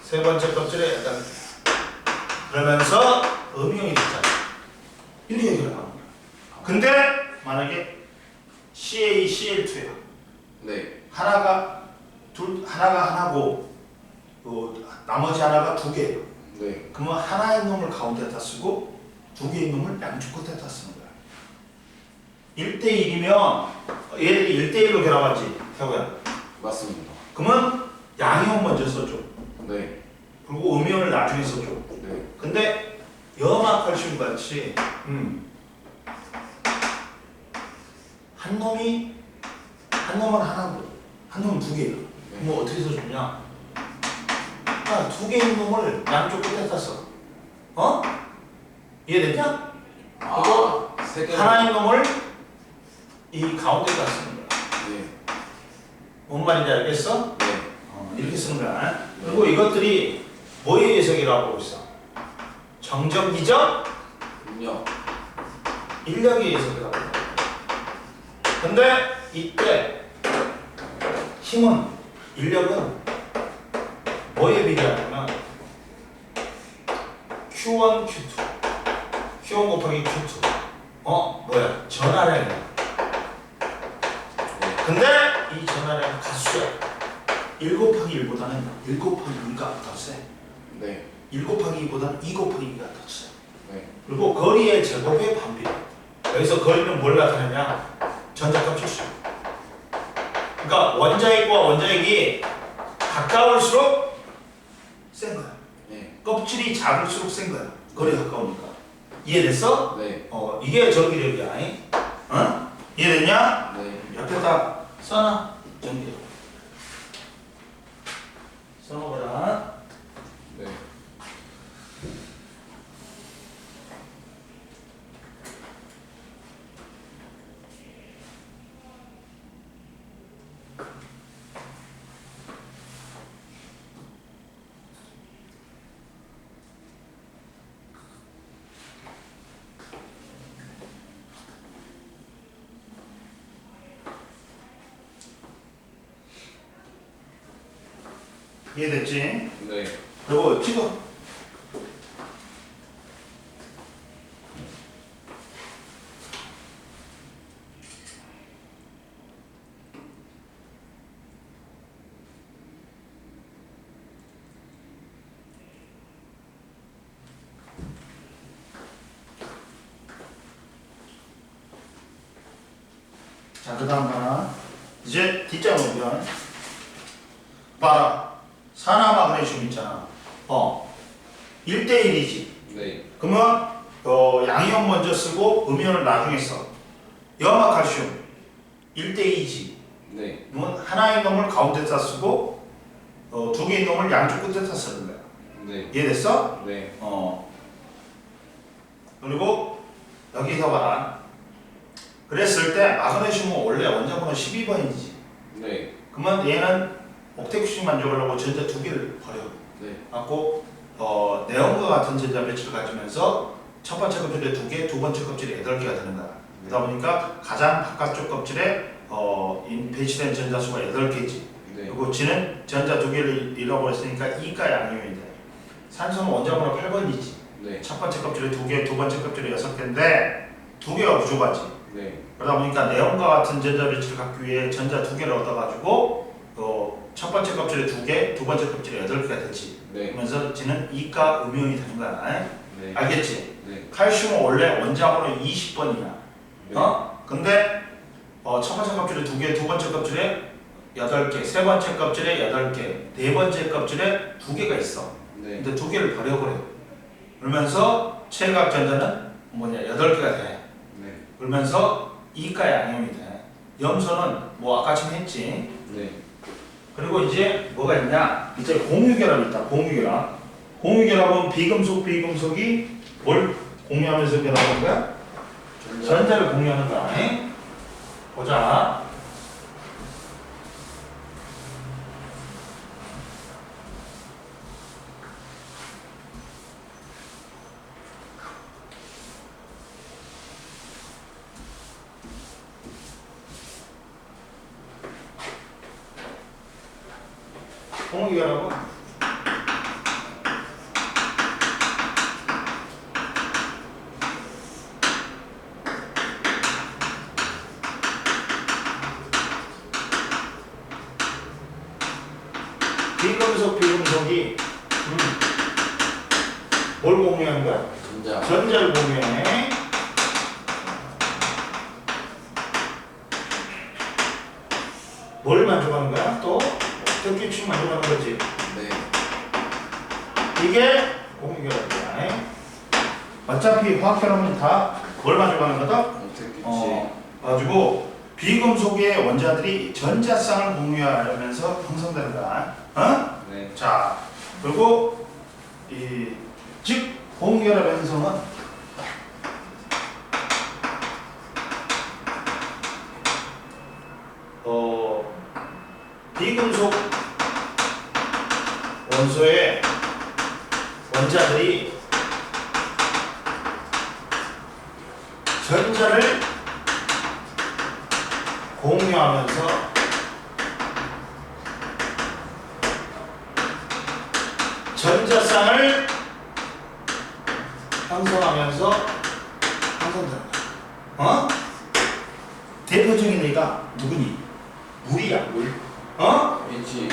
Speaker 2: 세 번째 껍질에 8개. 그러면서 음이온이 됐잖아. 이렇게 결합하는 거야. 근데 만약에 CaCl2야.
Speaker 1: 네.
Speaker 2: 하나가 하나고 나머지 하나가 2개예요.
Speaker 1: 네.
Speaker 2: 그러면 하나의 놈을 가운데다 쓰고 2개의 놈을 양쪽 끝에다 쓰는 거야. 1대1이면 얘들이 1대1로 결합하지. 태호야.
Speaker 1: 맞습니다.
Speaker 2: 그러면 양이온 먼저 써줘.
Speaker 1: 네.
Speaker 2: 그리고 음이온을 나중에 써줘.
Speaker 1: 네.
Speaker 2: 근데 염합할 칼슘 같이 한 놈은 하나고 한 놈은 두 개야. 뭐 어떻게 써주냐? 두 개인 놈을 양쪽 끝에다 써. 이해됐냐? 그리고
Speaker 1: 세 개.
Speaker 2: 하나인 놈을 이 가운데다 쓰는 거야.
Speaker 1: 네.
Speaker 2: 뭔 말인지 알겠어?
Speaker 1: 네.
Speaker 2: 이렇게 쓰는 거야. 그리고 이것들이 뭐의 예석이라고 하고 있어? 정적, 이적,
Speaker 1: 음력.
Speaker 2: 인력의 예석이라고 해요. 근데 이때 힘은, 인력은 뭐에 비례하냐면 Q1, Q2 Q1 곱하기 Q2 뭐야? 전하량이야. 근데 이 전하량은 가수야. 1 곱하기 1보다는 1 곱하기 2가 더 세.
Speaker 1: 네.
Speaker 2: 1 곱하기 2보다는 2 곱하기 2가 더 세.
Speaker 1: 네.
Speaker 2: 그리고 거리의 제곱의 반비례. 여기서 거리는 뭘 나타내냐? 전자값 실수. 그러니까 원자핵과 원자핵이 가까울수록 센 거야.
Speaker 1: 네.
Speaker 2: 껍질이 작을수록 센 거야. 거리가 가까우니까. 이해됐어?
Speaker 1: 네.
Speaker 2: 이게 전기력이야. 이해됐냐?
Speaker 1: 네.
Speaker 2: 옆에다 써놔. 전기력. 써놓으라.
Speaker 1: 네.
Speaker 2: 이해됐지?
Speaker 1: 네.
Speaker 2: 그리고 찍어. 자, 그 다음 하나. 이제 뒷장 오면 봐라. 산화마그네슘 있잖아. 1대1이지.
Speaker 1: 네.
Speaker 2: 그러면 양이온 먼저 쓰고 음이온을 나중에 써. 염화칼슘 1대2지.
Speaker 1: 네.
Speaker 2: 그러면 하나의 놈을 가운데다 쓰고 두 개의 놈을 양쪽 끝에다 쓰는 거야.
Speaker 1: 네.
Speaker 2: 이해됐어?
Speaker 1: 네.
Speaker 2: 그리고 여기서 봐라. 그랬을 때 마그네슘은 원래 원자번호 12번이지.
Speaker 1: 네.
Speaker 2: 그러면 얘는 옥택수식 만족하려고 전자 두 개를 버려.
Speaker 1: 네.
Speaker 2: 갖고 네온과 같은 전자 배치를 가지면서 첫 번째 껍질에 2개, 두 번째 껍질에 8개가 되는 거야. 그러다 보니까 가장 바깥쪽 껍질에 배치된 전자 수가 8개지.
Speaker 1: 네.
Speaker 2: 그리고 G는 전자 2개를 잃어버렸으니까 2가 양이온이 돼. 산소는 원자번호 8번이지.
Speaker 1: 네.
Speaker 2: 첫 번째 껍질에 2개, 두 번째 껍질에 6개인데 2개가 부족하지.
Speaker 1: 네.
Speaker 2: 그러다 보니까 네온과 같은 전자 배치를 갖기 위해 전자 2개를 얻어가지고 첫 번째 껍질에 2개, 두 번째 껍질에 8개가 되지.
Speaker 1: 네.
Speaker 2: 그러면서 G는 이가 음이온이 되는 거야.
Speaker 1: 네.
Speaker 2: 알겠지?
Speaker 1: 네.
Speaker 2: 칼슘은 원래 원자번호 20번이야.
Speaker 1: 네.
Speaker 2: 근데 첫 번째 껍질에 2개, 두 번째 껍질에 8개, 세 번째 껍질에 8개, 네 번째 껍질에 2개가 있어.
Speaker 1: 네.
Speaker 2: 근데 2개를 버려버려. 그러면서 최각 전자는 8개가 돼.
Speaker 1: 네.
Speaker 2: 그러면서 이가 양이온이 돼. 염소는 뭐 아까처럼 했지.
Speaker 1: 네.
Speaker 2: 그리고 이제 뭐가 있냐? 이제 공유결합이 있다. 공유결합. 공유결합은 비금속이 뭘 공유하면서 결합하는 거야? 전자를 공유하는 거야. 보자. 공유결합은 비금속이 뭘 공유하는 거야?
Speaker 1: 전자.
Speaker 2: 전자를 공유해. 뭘 만족하는 거야? 또 옥택규칙 만족하는 거지.
Speaker 1: 네.
Speaker 2: 이게 공유결합이야. 어차피 화학결합은 다 뭘 만족하는 거다?
Speaker 1: 옥택
Speaker 2: 가지고 비금속의 원자들이 전자쌍을 공유하면서 형성되는 거야.
Speaker 1: 네.
Speaker 2: 자, 그리고 즉 공결합 형성은 비금속 원소의 원자들이 전자를 공유하면서 전자쌍을 형성하면서 형성된다. 대표적인 애가 누구니? 물이야, 물.
Speaker 1: H.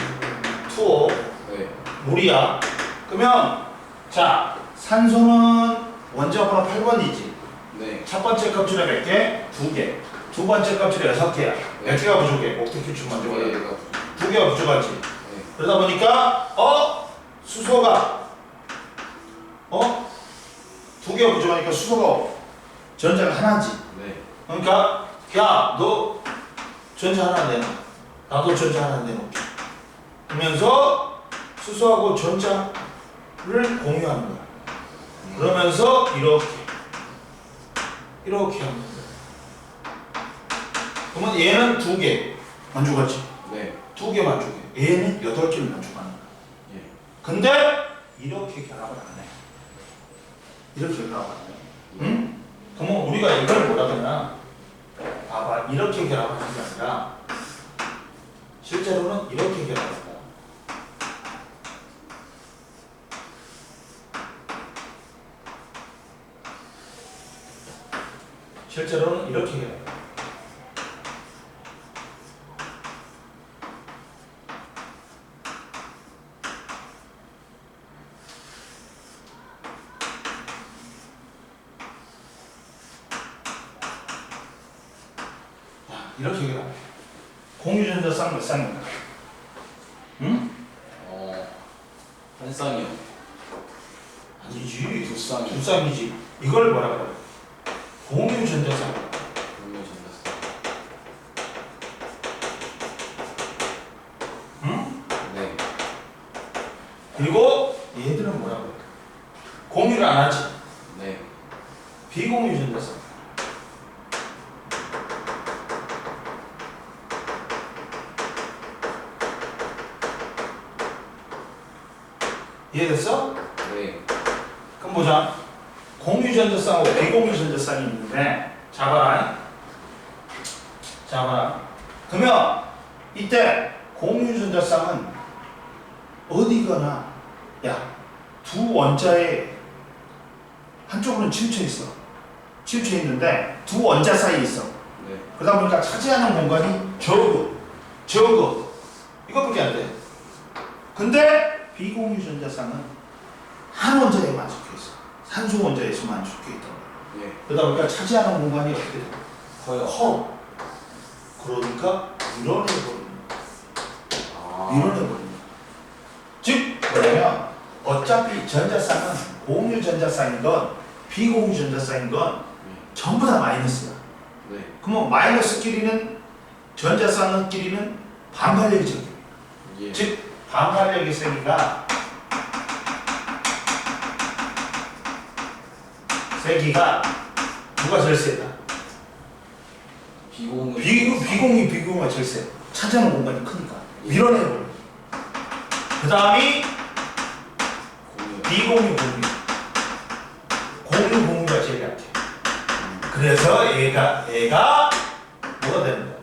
Speaker 2: 투어.
Speaker 1: 네.
Speaker 2: 물이야. 그러면 자, 산소는 원자 번호 8번이지.
Speaker 1: 네.
Speaker 2: 첫 번째 껍질에 몇 개? 2개. 두 번째 껍질에 6개야. 몇 개가 부족해? 옥택 규칙 먼저
Speaker 1: 네.
Speaker 2: 걸려. 2개가 부족하지.
Speaker 1: 네.
Speaker 2: 그러다 보니까 수소가 2개가 부족하니까 수소가 전자가 하나지.
Speaker 1: 네.
Speaker 2: 그러니까 야, 너 전자 하나 내놔. 나도 전자 하나 내놓게. 그러면서 수소하고 전자를 공유하는 거야. 그러면서 이렇게 하는 거야. 그러면 얘는 2개 만족하지.
Speaker 1: 네.
Speaker 2: 2개 만족해. 얘는 8개를 만족하는 거야.
Speaker 1: 예.
Speaker 2: 근데 이렇게 결합을 안 해. 이렇게 결합을 안 해. 응? 그러면 우리가 이걸 뭐라 그러나? 봐봐, 이렇게 결합을 하는 게 아니라 실제로는 이렇게 결합한다. 실제로는 이렇게 결합한다. 이렇게 결합해. 공유전자 쌍 몇 쌍인가? 응?
Speaker 1: 한 쌍이요.
Speaker 2: 아니지.
Speaker 1: 두 쌍.
Speaker 2: 두 쌍이지. 이걸 뭐라 그래? 공유전자 쌍.
Speaker 1: 공유 전자쌍.
Speaker 2: 응?
Speaker 1: 네.
Speaker 2: 그리고 얘들은 뭐라 그래? 공유를 안 하지.
Speaker 1: 네.
Speaker 2: 비공유전자 쌍. 이해됐어?
Speaker 1: 네.
Speaker 2: 그럼 보자. 공유전자쌍하고 비공유전자쌍이 있는데 잡아라. 그러면 이때 공유전자쌍은 어디거나 두 원자의 한쪽으로는 치우쳐 있어. 치우쳐 있는데 두 원자 사이에 있어.
Speaker 1: 네.
Speaker 2: 그러다 보니까 차지하는 공간이 적어. 이것밖에 안 돼. 근데 비공유전자쌍은 한 원자에만 적혀 있어. 산소 원자에서만 적혀 있단 말이야.
Speaker 1: 예.
Speaker 2: 그러다 보니까 차지하는 공간이 어떻게 돼?
Speaker 1: 커요.
Speaker 2: 커. 그러니까 밀어내버리는
Speaker 1: 아.
Speaker 2: 거야. 즉 뭐냐면 어차피 전자쌍은 공유전자쌍이건 비공유전자쌍이건 전부 다 마이너스야.
Speaker 1: 네.
Speaker 2: 그러면 마이너스끼리는 전자쌍끼리는 반발력이 적혀.
Speaker 1: 예.
Speaker 2: 즉 반발력이 세기가 누가 제일 세다?
Speaker 1: 비공유.
Speaker 2: 비공유가 제일 세. 차지하는 공간이 크니까 밀어내버려. 그 다음이
Speaker 1: 공유.
Speaker 2: 공유가 제일 약해. 그래서 얘가 뭐가 되는 거야?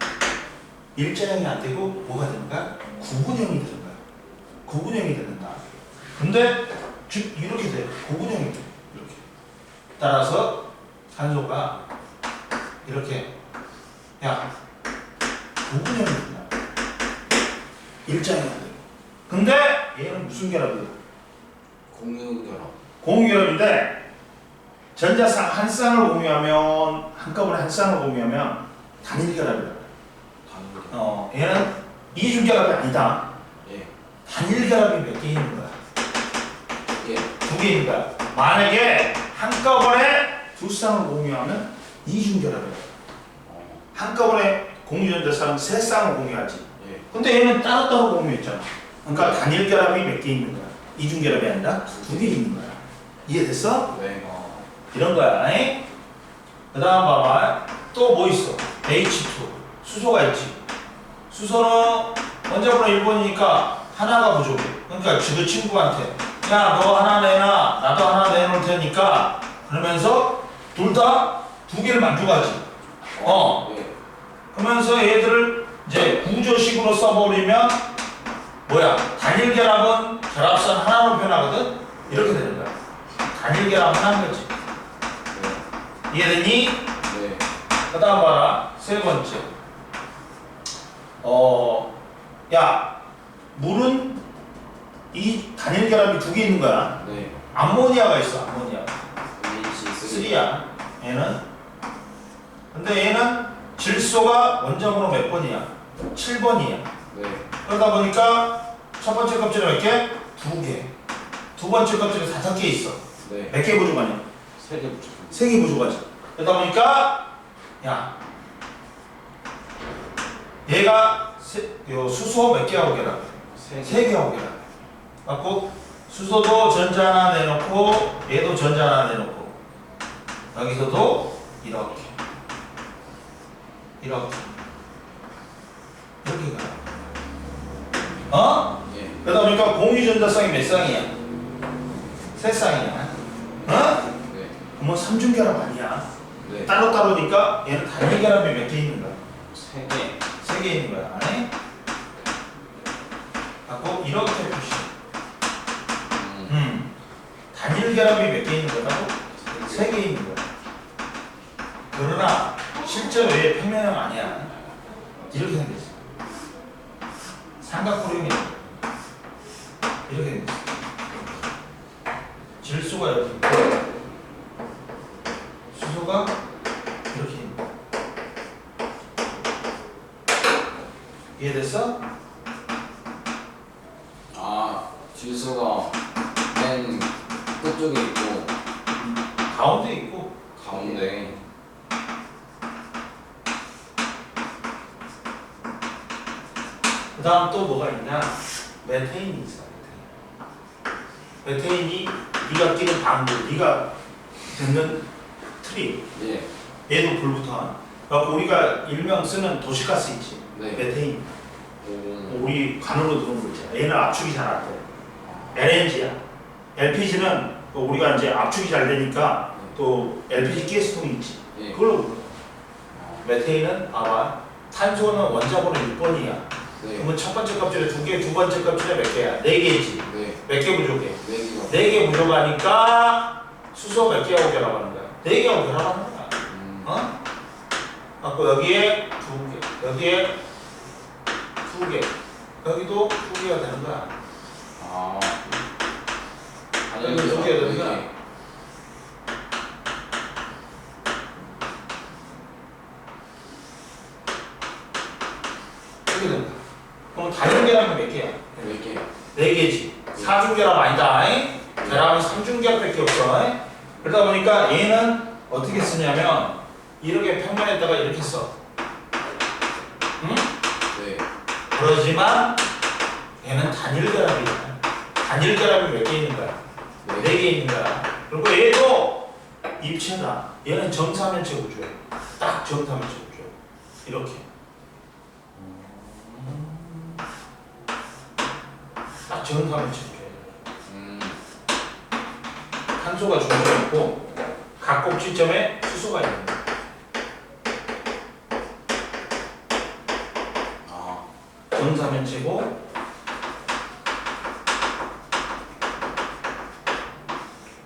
Speaker 2: 일자형이 안 되고 뭐가 되는 거야? 구분형이 되는 거야. 구분형이 되는다. 근데 즉 이렇게 돼. 구분형이 돼. 이렇게. 따라서 산소가 이렇게 구분형이 된다. 일자형이 안 돼. 근데 얘는 무슨 결합이야?
Speaker 1: 공유결합.
Speaker 2: 공유결합인데 전자쌍 한 쌍을 공유하면 한꺼번에 한 쌍을 공유하면 단일결합이다.
Speaker 1: 단결.
Speaker 2: 얘는 이중결합이 아니다.
Speaker 1: 예.
Speaker 2: 단일결합이 몇 개 있는 거야?
Speaker 1: 예.
Speaker 2: 2개 있는 거야. 만약에 한꺼번에 두 쌍을 공유하면 이중결합이야. 한꺼번에 공유전자쌍 세 쌍을 공유하지.
Speaker 1: 예.
Speaker 2: 근데 얘는 따로따로 공유했잖아. 그러니까 단일 결합이 몇 개 있는 거야? 이중 결합이 아니라 두 개 있는 거야. 이해됐어?
Speaker 1: 네.
Speaker 2: 이런 거야. 그 다음 봐봐. 또 뭐 있어? H2 수소가 있지. 수소는 원자번호 1번이니까 하나가 부족해. 그러니까 그 친구한테 야 너 하나 내놔 나도 하나 내놓을 테니까 그러면서 둘 다 두 개를 만족하지.
Speaker 1: 네.
Speaker 2: 그러면서 얘들을 이제 구조식으로 써버리면 뭐야? 단일 결합은 결합선 하나로 표현하거든? 이렇게 되는 거야. 단일 결합 하나인 거지.
Speaker 1: 네.
Speaker 2: 이해되니?
Speaker 1: 네.
Speaker 2: 그 다음 봐라. 세 번째. 야, 물은 이 단일 결합이 두 개 있는 거야.
Speaker 1: 네.
Speaker 2: 암모니아가 있어, 암모니아.
Speaker 1: H3.
Speaker 2: 3야. 얘는. 근데 얘는 질소가 원자번호 몇 번이야? 7번이야.
Speaker 1: 네.
Speaker 2: 그러다 보니까 첫 번째 껍질에 몇 개? 두 개. 두 번째 껍질에 5개 있어.
Speaker 1: 네.
Speaker 2: 몇 개 부족하냐?
Speaker 1: 3개 붙여.
Speaker 2: 3개 부족하지. 그러다 보니까 야 얘가 요 수소 몇 개하고 결합? 3개하고 결합. 갖고 수소도 전자 하나 내놓고 얘도 전자 하나 내놓고 여기서도 이렇게 이렇게 가.
Speaker 1: 예.
Speaker 2: 그러다 보니까 공유전자쌍이 몇 쌍이야? 3쌍이야.
Speaker 1: 네.
Speaker 2: 그러면 삼중결합 아니야.
Speaker 1: 네.
Speaker 2: 따로따로니까 얘는 단일 결합이 몇 개 있는 거야?
Speaker 1: 3개.
Speaker 2: 3개 있는 거야. 안에? 갖고 이렇게 표시. 단일 결합이 몇 개 있는 거라고? 3개 있는 거야. 그러나 실제로 얘 평면형 아니야. 이렇게 생겼어. 삼각구름이 이렇게 생겼어. 질소가 이렇게 있고 수소가 이렇게 있는 거야. 이해됐어?
Speaker 1: 아, 질소가 맨 끝쪽에 있고
Speaker 2: 가운데 있고
Speaker 1: 가운데.
Speaker 2: 그 다음 또 뭐가 있냐? 메테인이 있어. 메테인이 네가 끼는 방울, 네가 듣는 트리.
Speaker 1: 예.
Speaker 2: 얘도 불부터. 그래갖고 우리가 일명 쓰는 도시가스 있지.
Speaker 1: 네.
Speaker 2: 메테인.
Speaker 1: 오.
Speaker 2: 우리 간으로 들어오는 거 있잖아. 얘는 압축이 잘 안 돼. LNG야. LPG는 우리가 이제 압축이 잘 되니까 또 LPG 가스통이 있지.
Speaker 1: 예.
Speaker 2: 그걸로 불러. 메테인은 봐봐. 탄소는 원자번호 6번이야.
Speaker 1: 네.
Speaker 2: 그러면 첫 번째 껍질에 2개, 두 번째 껍질에 몇 개야? 4개지.
Speaker 1: 네.
Speaker 2: 몇 개 부족해?
Speaker 1: 4개가.
Speaker 2: 4개 부족하니까 수소 몇 개하고 결합하는 거야? 4개하고 결합하는 거야. 어? 갖고 여기에 2개, 여기에 2개, 여기도 2개가 되는 거야.
Speaker 1: 아.
Speaker 2: 여기도 2개가 되는 거야. 이렇게 되는 거야. 그럼 단일 결합은 몇 개야?
Speaker 1: 4개.
Speaker 2: 4개지. 4중 결합 아니다. 결합은 3중 결합밖에 없어. 그러다 보니까 얘는 어떻게 쓰냐면 이렇게 평면에다가 이렇게 써. 응?
Speaker 1: 네.
Speaker 2: 그러지만 얘는 단일 결합이야. 단일 결합이 몇 개 있는 거야? 4개 있는 거야. 그리고 얘도 입체다. 얘는 정사면체 구조야. 딱 정사면체 구조. 이렇게. 딱 정사면체 구조. 탄소가 중심에 있고 각 꼭지점에 수소가 있는 거야.
Speaker 1: 아.
Speaker 2: 정사면체고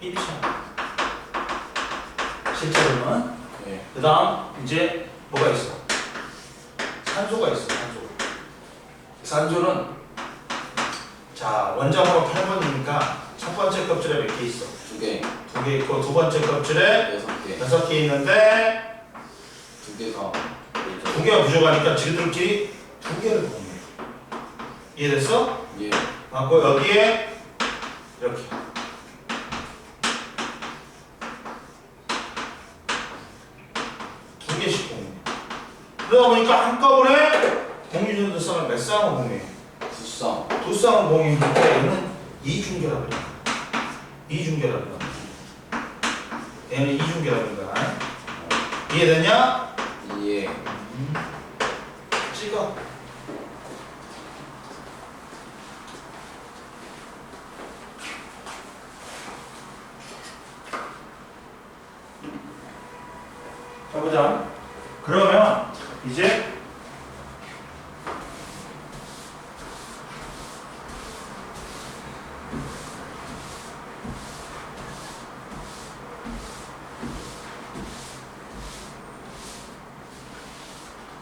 Speaker 2: 입체. 실제로는
Speaker 1: 네.
Speaker 2: 그 다음 이제 뭐가 있어? 산소가 있어. 산소는 자 원자번호 8번이니까 첫 번째 껍질에 몇 개 있어?
Speaker 1: 2개.
Speaker 2: 2개 있고 두 번째 껍질에
Speaker 1: 6개.
Speaker 2: 6개 있는데
Speaker 1: 2개가.
Speaker 2: 2개가 부족하니까 지들끼리 2개를 공유해. 이해됐어?
Speaker 1: 예.
Speaker 2: 갖고 여기에 이렇게 그러다 보니까 한꺼번에 공유전도 쌍을 몇 쌍을 공유해?
Speaker 1: 두쌍.
Speaker 2: 두 쌍을 공유했는데 얘는 이중계라고 그래. 이중계라고 그래. 얘는 이중계라고 그래. 이해됐냐?
Speaker 1: 예.
Speaker 2: 찍어. 자 보자. 그러면 이제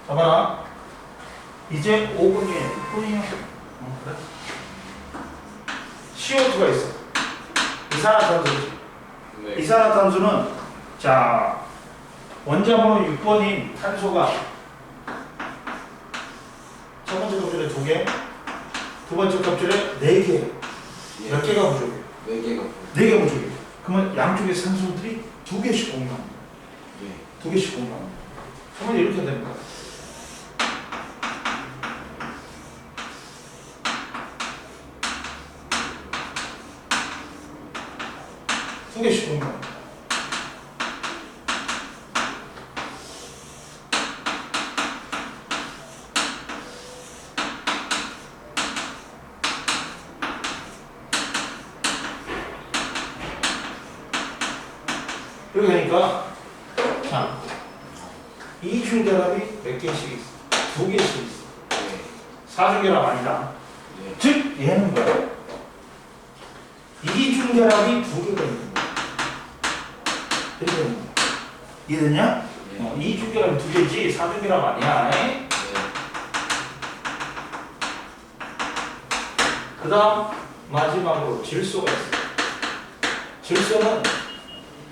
Speaker 2: 봐봐라. 이제 5분이에요. 6분이에요. 그래? CO2가 있어. 이산화탄소지.
Speaker 1: 네.
Speaker 2: 이산화탄소는 자 원자번호 6번인 탄소가 첫 번째 껍질에 2개, 두 번째 껍질에 4개.
Speaker 1: 예.
Speaker 2: 몇 개가 부족해?
Speaker 1: 4개가.
Speaker 2: 4개 부족해. 그러면 양쪽의 산소들이 2개씩 공유합니다.
Speaker 1: 예.
Speaker 2: 2개씩 공유합니다. 그러면 이렇게 됩니다. 두 개씩 공유합니다. 이렇게 되니까 자 이중결합이 몇 개씩 있어? 2개씩 있어.
Speaker 1: 예.
Speaker 2: 사중결합 아니다.
Speaker 1: 예.
Speaker 2: 즉 얘는 뭐야? 이중결합이 2개가 있는 거야. 이렇게 되는 거야. 이해됐냐?
Speaker 1: 예.
Speaker 2: 이중결합이 2개지 사중결합 아니야.
Speaker 1: 예.
Speaker 2: 그 다음 마지막으로 질소가 있어. 질소는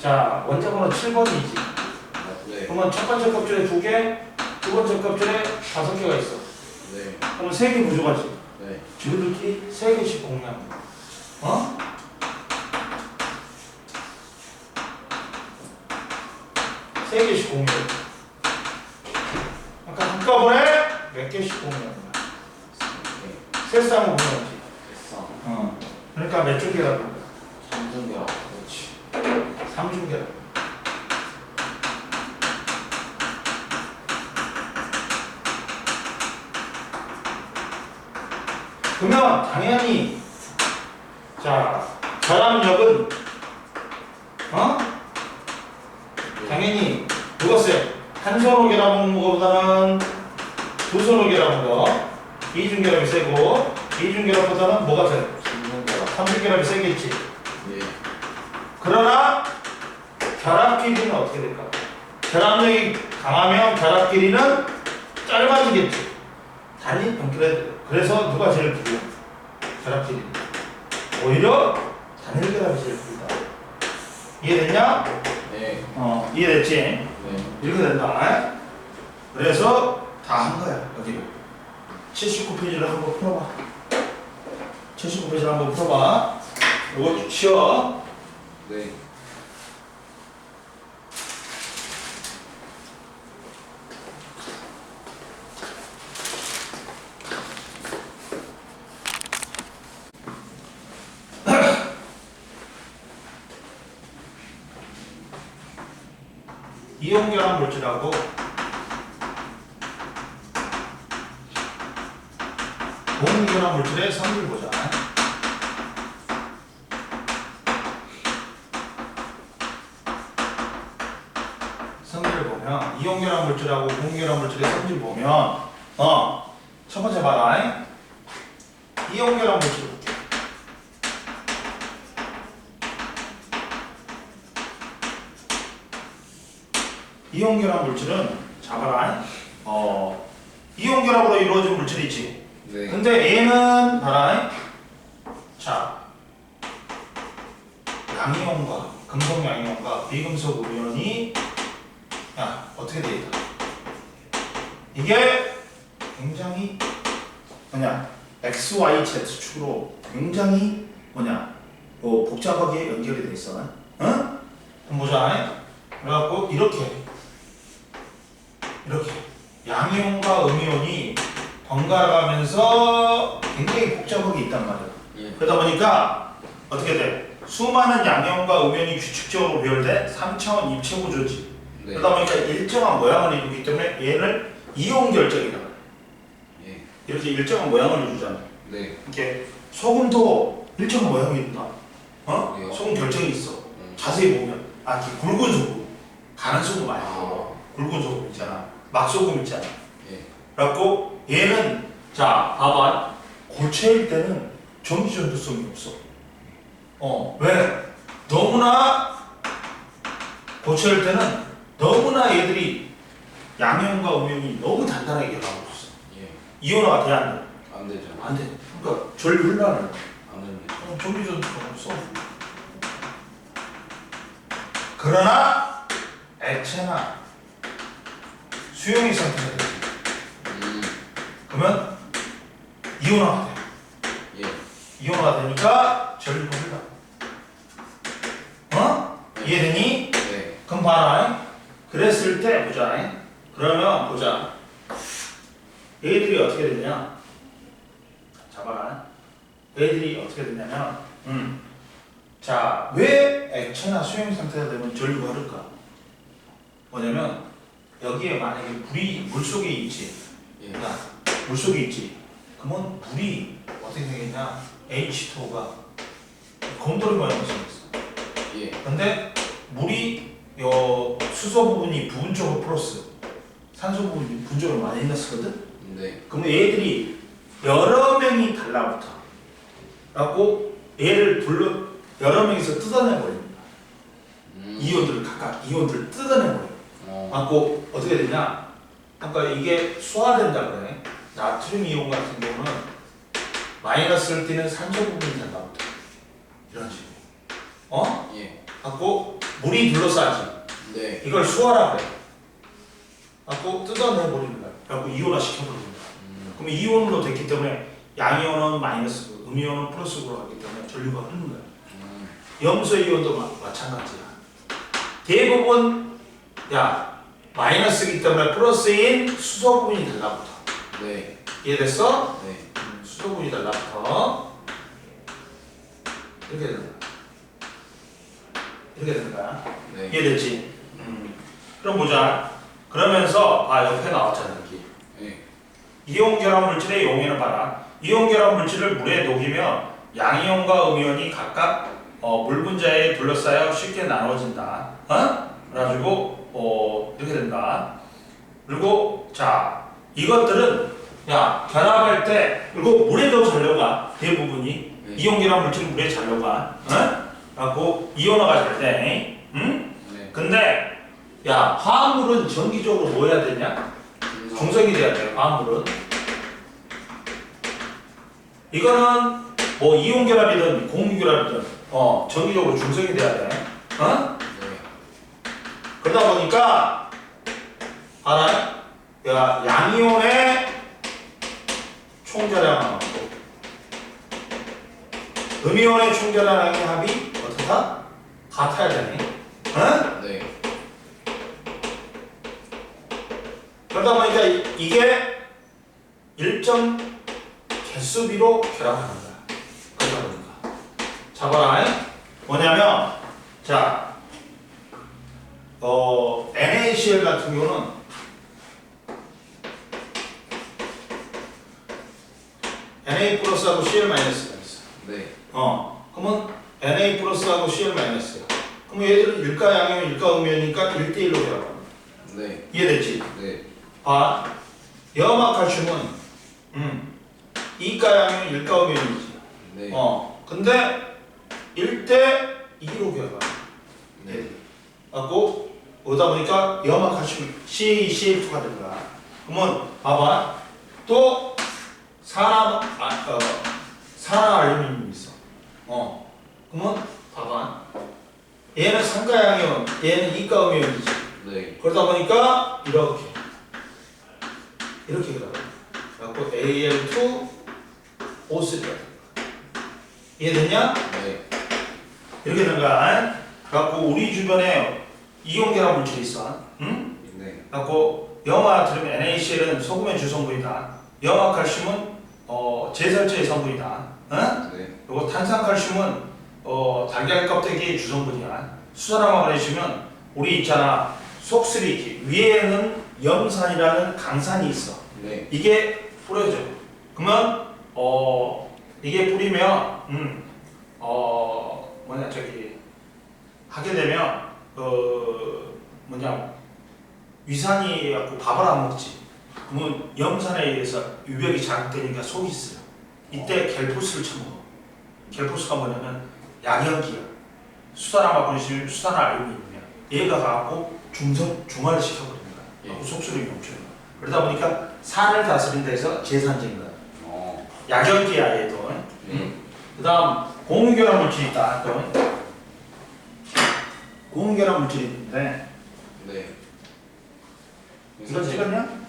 Speaker 2: 자 원자번호 7번이지.
Speaker 1: 네.
Speaker 2: 그러면 첫 번째 껍질에 2개, 두 번째 껍질에 5개가 있어.
Speaker 1: 네.
Speaker 2: 그러면 3개 부족하지.
Speaker 1: 네.
Speaker 2: 지그들끼리 3개씩 공유합니다. 어? 세 개씩 공유해. 아까 한꺼번에 몇 개씩 공유합니다. 세 쌍을 공유하지.
Speaker 1: 됐어.
Speaker 2: 그러니까 몇 중계라고?
Speaker 1: 3중계라. 그렇지.
Speaker 2: 3중계라고. 그러면 당연히 자 결합력은 당연히 누가 세? 한 손으로 결합한 거보다는 두 손으로 결합한 거 이중결합이 세고 이중결합보다는 뭐가 세?
Speaker 1: 3중계라.
Speaker 2: 삼중결합이 세겠지.
Speaker 1: 예.
Speaker 2: 그러나 결합 길이는 어떻게 될까? 결합력이 강하면 결합 길이는 짧아지겠지. 그래서 누가 제일 길이야? 결합 길이. 오히려 단일 결합이 제일 길다. 이해됐냐?
Speaker 1: 네.
Speaker 2: 이해됐지?
Speaker 1: 네.
Speaker 2: 이렇게 된다. 그래서 다 한 거야 여기를. 79페이지를 한번 풀어봐. 79페이지를 한번 풀어봐. 이거 쉬어.
Speaker 1: 네.
Speaker 2: 이온결합 물질하고 고온결합 물질의 성질 보자. 성질을 보면 이온결합 물질하고 고온결합 물질의 성질 보면 첫 번째 봐라. 이온결합 물질 볼게. 이온결합 물질은 잡아라. 이온결합으로 이루어진 물질이 있지.
Speaker 1: 네.
Speaker 2: 근데 얘는 봐라. 자, 양이온과 금속 양이온과 비금속 음이온이 어떻게 돼 있다. 이게 굉장히 X, Y, Z 축으로 굉장히 복잡하게 연결이 돼 있어. 응? 그럼 보자. 그래갖고 이렇게 양이온과 음이온이 번갈아가면서 굉장히 복잡하게 있단 말이야.
Speaker 1: 예.
Speaker 2: 그러다 보니까 어떻게 돼? 수많은 양이온과 음이온이 규칙적으로 배열된 3차원 입체 구조지.
Speaker 1: 네.
Speaker 2: 그러다 보니까 일정한 모양을 이루기 때문에 얘를 이온 결정이라고 해.
Speaker 1: 예.
Speaker 2: 이렇게 일정한 모양을 이루잖아.
Speaker 1: 네.
Speaker 2: 이렇게 소금도 일정한 모양이 있다.
Speaker 1: 그래요?
Speaker 2: 소금 결정이 있어. 자세히 보면 이렇게 굵은 소금, 가는 소금 말고
Speaker 1: 아.
Speaker 2: 굵은 소금 있잖아. 막소금 있잖아.
Speaker 1: 예.
Speaker 2: 그래갖고 얘는 자 봐봐, 고체일 때는 전기 전도성이 없어. 왜? 너무나 고체일 때는 너무나 얘들이 양이온과 음이온이 너무 단단하게 결합하고 있어.
Speaker 1: 예.
Speaker 2: 이온화가 돼 안 돼?
Speaker 1: 안 되죠.
Speaker 2: 안 돼. 그러니까 전류 혼란을.
Speaker 1: 안 됩니다.
Speaker 2: 전기 전도성 없어. 그러나 액체나 수용의 상태가 되지. 그러면 이온화가 돼.
Speaker 1: 예.
Speaker 2: 이온화가 되니까 전류가 흘러. 이해되니?
Speaker 1: 네.
Speaker 2: 그럼 봐라. 그랬을 때 보자. 그러면 보자. 얘들이 어떻게 되냐? 잡아라. 얘들이 어떻게 되냐면, 자, 왜 액체나 수용 상태가 되면 전류가 흐를까? 뭐냐면 여기에 만약에 물속에 있지.
Speaker 1: 예.
Speaker 2: 야, 물속에 있지. 그러면 물이 어떻게 되겠냐? H2O가 곰돌이 모양으로 생겼어.
Speaker 1: 예.
Speaker 2: 근데 물이 수소 부분이 부분적으로 플러스, 산소 부분이 부분적으로 마이너스거든.
Speaker 1: 네.
Speaker 2: 그러면 얘들이 여러 명이 달라붙어. 갖고 얘를 여러 명이서 뜯어내버립니다. 이온들을 각각 이온들을 뜯어내버려. 갖고 어떻게 되냐? 그러니까 이게 수화된다 그래. 나트륨 이온 같은 경우는 마이너스를 띠는 산소 부분이 달라붙어. 이런 식으로.
Speaker 1: 예.
Speaker 2: 갖고 물이 둘러싸지.
Speaker 1: 네.
Speaker 2: 이걸 수화라 그래. 갖고 뜯어내버리는 거야. 갖고 이온화 시켜버리는 거야. 그러면 이온으로 됐기 때문에 양이온은 마이너스고 음이온은 플러스로 가기 때문에 전류가 흐르는 거야. 염소 이온도 마찬가지야. 대부분 마이너스이기 때문에 플러스인 수소 부분이 달라붙어.
Speaker 1: 네.
Speaker 2: 이해됐어?
Speaker 1: 네.
Speaker 2: 수소 부분이 달라붙어. 이렇게 되는 거야. 이렇게 되는 거야.
Speaker 1: 네.
Speaker 2: 이해됐지? 그럼 보자. 그러면서 옆에 나왔잖아 여기.
Speaker 1: 예.
Speaker 2: 이온 결합 물질의 용해를 봐라. 이온 결합 물질을 물에 녹이면 양이온과 음이온이 각각 물 분자에 둘러싸여 쉽게 나눠진다. 그래가지고 이렇게 된다. 그리고 자 이것들은 결합할 때 그리고 물에도 잘 녹아. 대부분이
Speaker 1: 네.
Speaker 2: 이온 결합 물질은 물에 잘 녹아. 그래갖고 이온화가 될 때.
Speaker 1: 네.
Speaker 2: 근데 화합물은 정기적으로 뭐 해야 되냐? 중성이 돼야 돼요. 화합물은. 이거는 뭐 이온 결합이든 공유 결합이든 정기적으로 중성이 돼야 돼.
Speaker 1: 네.
Speaker 2: 그러다 보니까 하나 양이온의 총결합하고 음이온의 총결합의 합이 어떻다? 같아야 되네.
Speaker 1: 네.
Speaker 2: 그러다 보니까 이게 일정 개수비로 결합하는 거야. 그러다 보니까. 잡아라. 뭐냐면, 자, NaCl 같은 경우는 Na 플러스하고 Cl 마이너스가 있어.
Speaker 1: 네.
Speaker 2: 그러면 Na 플러스하고 Cl 마이너스야. 그럼 얘들은 일가 양이면 일가 음이니까 1대1로 결합합니다.
Speaker 1: 네.
Speaker 2: 이해됐지?
Speaker 1: 네.
Speaker 2: 염화칼슘은 이가양이면 일가음이온이지.
Speaker 1: 네.
Speaker 2: 근데 1대2로 결합.
Speaker 1: 네.
Speaker 2: 갖고 오다 보니까 염화칼슘 CaCl2가 된 거야. 그러면 봐봐. 또 산화알루미늄이 있어. 그러면 봐봐. 얘는 삼가양이온, 얘는 이가음이온이지.
Speaker 1: 네.
Speaker 2: 그러다 보니까 이렇게 결합. 그래갖고 Al2O3가 이해됐냐?
Speaker 1: 네.
Speaker 2: 이렇게 되는 거야. 그래갖고 우리 주변에 이온 결합 물질이 있어. 응?
Speaker 1: 네.
Speaker 2: 그래갖고 염화나트륨 NaCl은 소금의 주성분이다. 염화칼슘은 제설제의 성분이다. 응?
Speaker 1: 네.
Speaker 2: 그리고 탄산칼슘은 달걀 껍데기의 주성분이야. 수산화 마그네슘은 우리 있잖아 속쓰리기 위에는 염산이라는 강산이 있어.
Speaker 1: 네.
Speaker 2: 이게 뿌려져. 그러면 이게 뿌리면 하게 되면 위산이 갖고 밥을 안 먹지. 그러면 염산에 의해서 유벽이 자극되니까 속이 쓰려. 이때 겔포스를 쳐먹어. 겔포스가 뭐냐면 약연기야. 수산화 마그네슘, 수산화 알루미늄이야. 얘가 가갖고 중화를 시켜버리는 거야.
Speaker 1: 예.
Speaker 2: 속쓰림이 멈추는 거야. 그러다 보니까 산을 다스린 데서 제산제인 거야. 약연기야 얘도. 그 다음 공유결합 물질이 있다. 공유결합 물질이 있는데
Speaker 1: 네.
Speaker 2: 이거 찍었냐?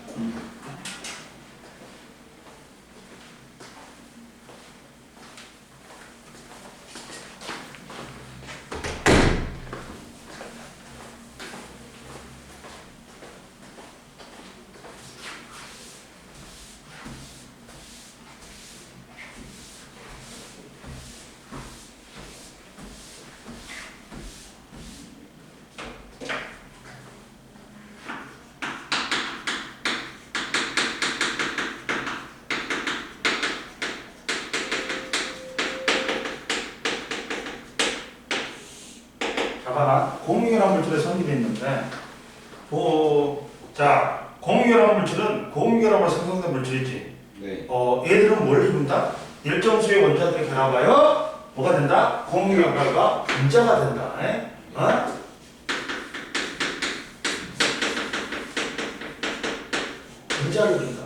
Speaker 2: 봐라. 공유결합 물질의 성질이 있는데 공유결합 물질은 공유결합으로 생성된 물질이지.
Speaker 1: 네.
Speaker 2: 얘들은 뭘 이룬다? 일정 수의 원자들이 결합하여 뭐가 된다? 공유결합과 분자가 된다. 분자를 이룬다.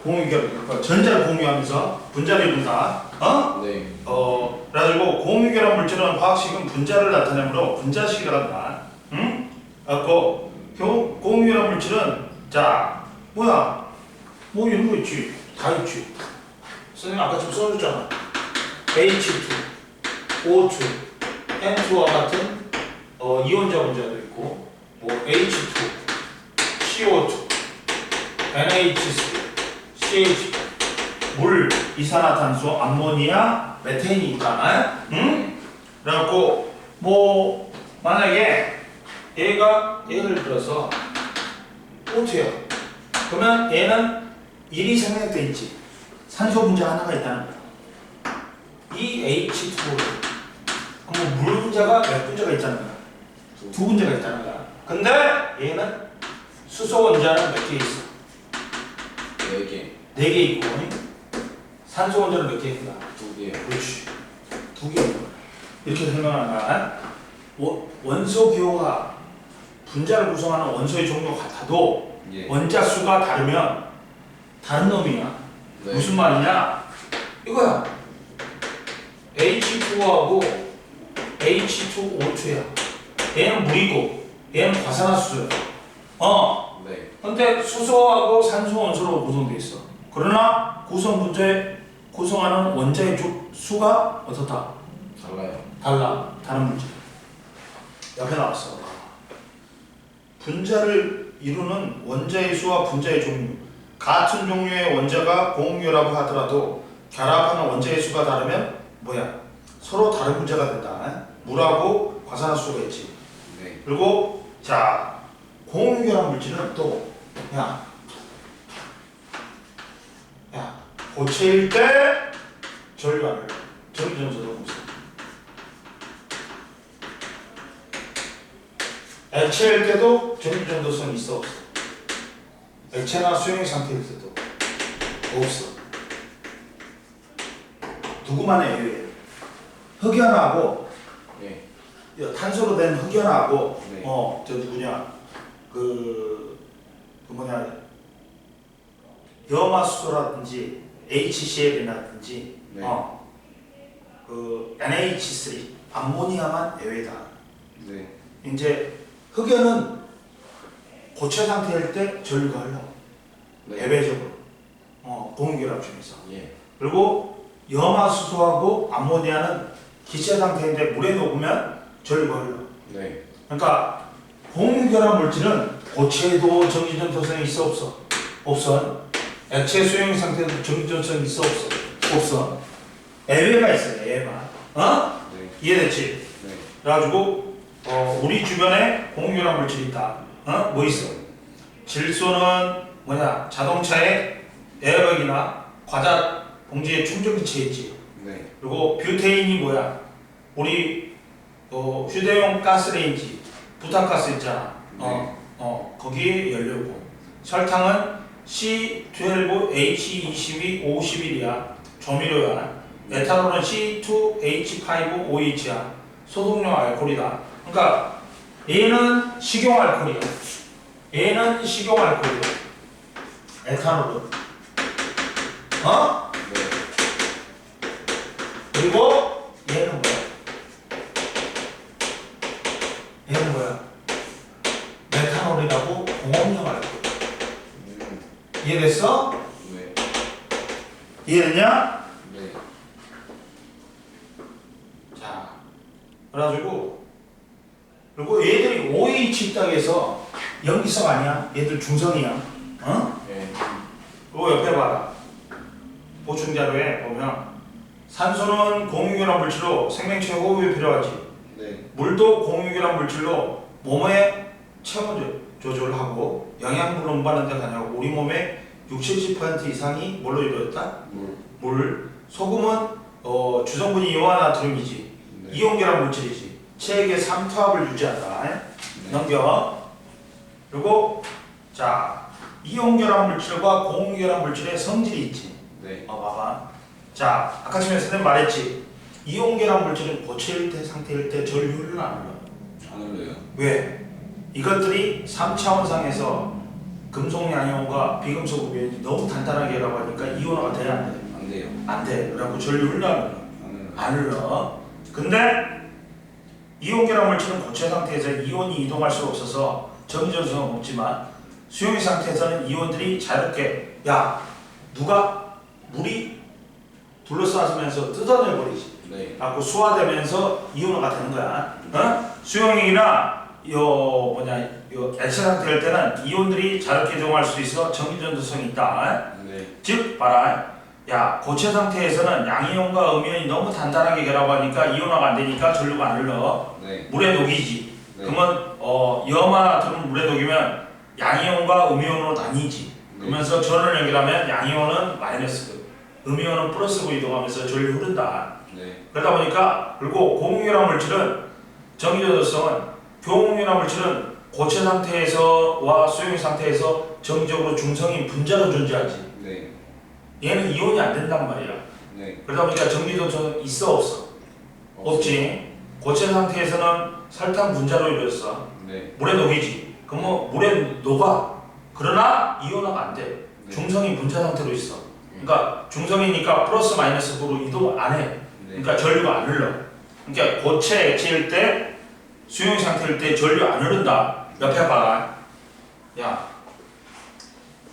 Speaker 2: 공유결합, 전자를 공유하면서 분자를 이룬다.
Speaker 1: 네.
Speaker 2: 그래가지고 공유결합 물질은 화학식은 분자를 나타내므로 분자식이라고 한다. 응? 그래갖고 공유결합 물질은 뭐 이런 거 있지. 다 있지. 선생님 아까 좀 써줬잖아. H2, O2, N2와 같은 이온자 분자도 있고 뭐 H2, CO2, NH3, CH, 물, 이산화탄소, 암모니아, 메테인이 있잖아. 응? 그래갖고 뭐 만약에 얘가 예를 들어서 O2야. 그러면 얘는 1이 생략돼 있지. 산소 분자 하나가 있다는 거야. 이 H2로. 그럼 물 분자가 몇 분자가 있다는 거야? 두 분자가 있다는 거야. 근데 얘는 수소 원자는 몇 개 있어?
Speaker 1: 4개.
Speaker 2: 4개 있고 산소 원자는 몇 개 있나?
Speaker 1: 2개.
Speaker 2: 그렇지. 2개 있는 거야. 이렇게 설명하는 거야. 원소 기호가 분자를 구성하는 원소의 종류가 같아도
Speaker 1: 예.
Speaker 2: 원자 수가 다르면 다른 놈이야.
Speaker 1: 네.
Speaker 2: 무슨 말이냐? 이거야. H2하고 H2O2야. 얘는 물이고 얘는 과산화수소야.
Speaker 1: 네.
Speaker 2: 근데 수소하고 산소 원소로 구성되어 있어. 그러나 구성 분자에 구성하는 원자의 수가 어떻다?
Speaker 1: 달라요.
Speaker 2: 달라. 다른 문제. 옆에 나왔어. 분자를 이루는 원자의 수와 분자의 종류. 같은 종류의 원자가 공유라고 하더라도 결합하는 원자의 수가 다르면 뭐야? 서로 다른 분자가 된다. 물하고 과산화수소가 있지.
Speaker 1: 네.
Speaker 2: 그리고 공유결합 물질은 또 고체일 때 전류하는 전기전도가 없어. 액체일 때도 전기전도성이 있어 없어? 액체나 수용액 상태일 때도 없어. 누구만의 예외예요? 흑연하고
Speaker 1: 네.
Speaker 2: 탄소로 된 흑연하고
Speaker 1: 네.
Speaker 2: 염화수소라든지 HCl이라든지
Speaker 1: 네.
Speaker 2: NH3 암모니아만 예외다.
Speaker 1: 네.
Speaker 2: 이제 흑연은 고체 상태일 때 전류가 흘러.
Speaker 1: 네.
Speaker 2: 예외적으로 공유결합 중에서.
Speaker 1: 예.
Speaker 2: 그리고 염화수소하고 암모니아는 기체 상태인데 물에 녹으면 전류가 흘러.
Speaker 1: 네.
Speaker 2: 그러니까 공유결합 물질은 고체도 전기전도성이 있어 없어? 없어. 액체 수용 상태도 전기전도성이 있어 없어? 없어. 애외가 있어요. 애외가. 어?
Speaker 1: 네.
Speaker 2: 이해됐지?
Speaker 1: 네.
Speaker 2: 그래가지고 우리 주변에 공유란 물질이 있다. 뭐 있어? 질소는 뭐냐? 자동차에 에어백이나 과자 봉지에 충전기체 있지.
Speaker 1: 네.
Speaker 2: 그리고 뷰테인이 뭐야? 우리 휴대용 가스레인지, 부탄가스 있잖아.
Speaker 1: 네.
Speaker 2: 거기에 연료고. 설탕은 C12H22O11이야. 조미료야. 에탄올은 C2H5OH야. 소독용 알코올이다. 그러니까 얘는 식용 알코올이야. 얘는 식용 알코올이야. 에탄올은.
Speaker 1: 네.
Speaker 2: 그리고 얘는 뭐야? 얘는 뭐야? 메탄올이라고 공업용 알코올. 이해됐어?
Speaker 1: 네.
Speaker 2: 이해됐냐?
Speaker 1: 네.
Speaker 2: 자, 그래가지고 그리고 얘들이 OH 딱에서 염기성 아니야? 얘들 중성이야.
Speaker 1: 네.
Speaker 2: 그리고 옆에 봐라. 보충 자료에 보면 산소는 공유결합 물질로 생명체 호흡에 필요하지.
Speaker 1: 네.
Speaker 2: 물도 공유결합 물질로 몸의 체온 조절하고 영양분을 운반하는 데 가냐고. 우리 몸의 60~70% 이상이 뭘로 이루어졌다? 물. 소금은 주성분이 이오나트륨이지.
Speaker 1: 네.
Speaker 2: 이온결합 물질이지. 체액의 삼투압을 유지한다.
Speaker 1: 네.
Speaker 2: 넘겨. 그리고 자, 이온결합 물질과 공유결합 물질의 성질이 있지.
Speaker 1: 네.
Speaker 2: 봐봐. 자, 아까 전에 선생님 말했지. 이온결합 물질은 고체일 때 상태일 때 전류를 안 흘러.
Speaker 1: 안 흘러요.
Speaker 2: 왜? 이것들이 3차원상에서 금속 양이온과 비금속 우연이 너무 단단하게 결합하니까 이온화가 돼야 안 돼?
Speaker 1: 안 돼요.
Speaker 2: 안 돼. 그래갖고 전류 흘러 안 흘러?
Speaker 1: 안 흘러요.
Speaker 2: 안 흘러. 근데 이온결합 물질은 고체 상태에서 이온이 이동할 수 없어서 전기전도성은 없지만 수용의 상태에서는 이온들이 자유롭게 누가 물이 둘러싸면서 뜯어내버리지.
Speaker 1: 네.
Speaker 2: 갖고 수화되면서 이온화가 되는 거야. 수용이나 요 액체 상태일 때는 이온들이 자유롭게 이동할 수 있어 전기전도성이 있다.
Speaker 1: 네.
Speaker 2: 즉 봐라. 고체 상태에서는 양이온과 음이온이 너무 단단하게 결합하니까 이온화가 안 되니까 전류가 안 흘러.
Speaker 1: 네.
Speaker 2: 물에 녹이지.
Speaker 1: 네.
Speaker 2: 그러면 염화나트륨 물에 녹이면 양이온과 음이온으로 나뉘지. 그러면서 전을 연결하면 양이온은 마이너스고 음이온은 플러스로 이동하면서 전류 흐른다.
Speaker 1: 네.
Speaker 2: 그러다 보니까 그리고 공유결합 물질은 전기전도성은 교공유결합 물질은 고체 상태에서와 수용 상태에서 정기적으로 중성인 분자로 존재하지.
Speaker 1: 네.
Speaker 2: 얘는 이온이 안 된단 말이야.
Speaker 1: 네.
Speaker 2: 그러다 보니까 전기전도성은 있어 없어? 없지. 고체 상태에서는 설탕 분자로 이루어졌어.
Speaker 1: 네.
Speaker 2: 물에 녹이지. 그럼 물에 녹아. 그러나 이온화가 안 돼.
Speaker 1: 네.
Speaker 2: 중성인 분자 상태로 있어. 그러니까 중성이니까 플러스 마이너스로 이동 안 해.
Speaker 1: 네.
Speaker 2: 그러니까 전류가 안 흘러. 그러니까 고체 액체일 때 수용 상태일 때 전류 안 흐른다. 옆에 봐라.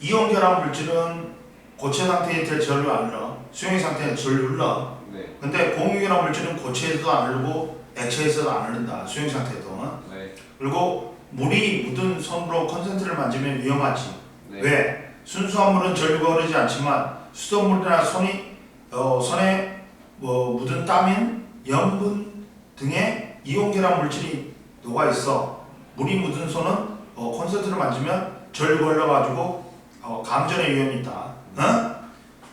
Speaker 2: 이온 결합 물질은 고체 상태일 때 전류 안 흘러. 수용 상태는 전류 흘러.
Speaker 1: 네.
Speaker 2: 근데 공유 결합 물질은 고체에서도 안 흐르고 액체에서도 안 흐른다. 수용 상태도.
Speaker 1: 네.
Speaker 2: 그리고 물이 묻은 손으로 컨센트를 만지면 위험하지.
Speaker 1: 네.
Speaker 2: 왜? 순수한 물은 전류가 흐르지 않지만 수돗물이나 손에 묻은 땀인 염분 등의 이온 결합 물질이 녹아 있어. 물이 묻은 손은 콘센트를 만지면 전류가 흘러가지고 감전의 위험이 있다.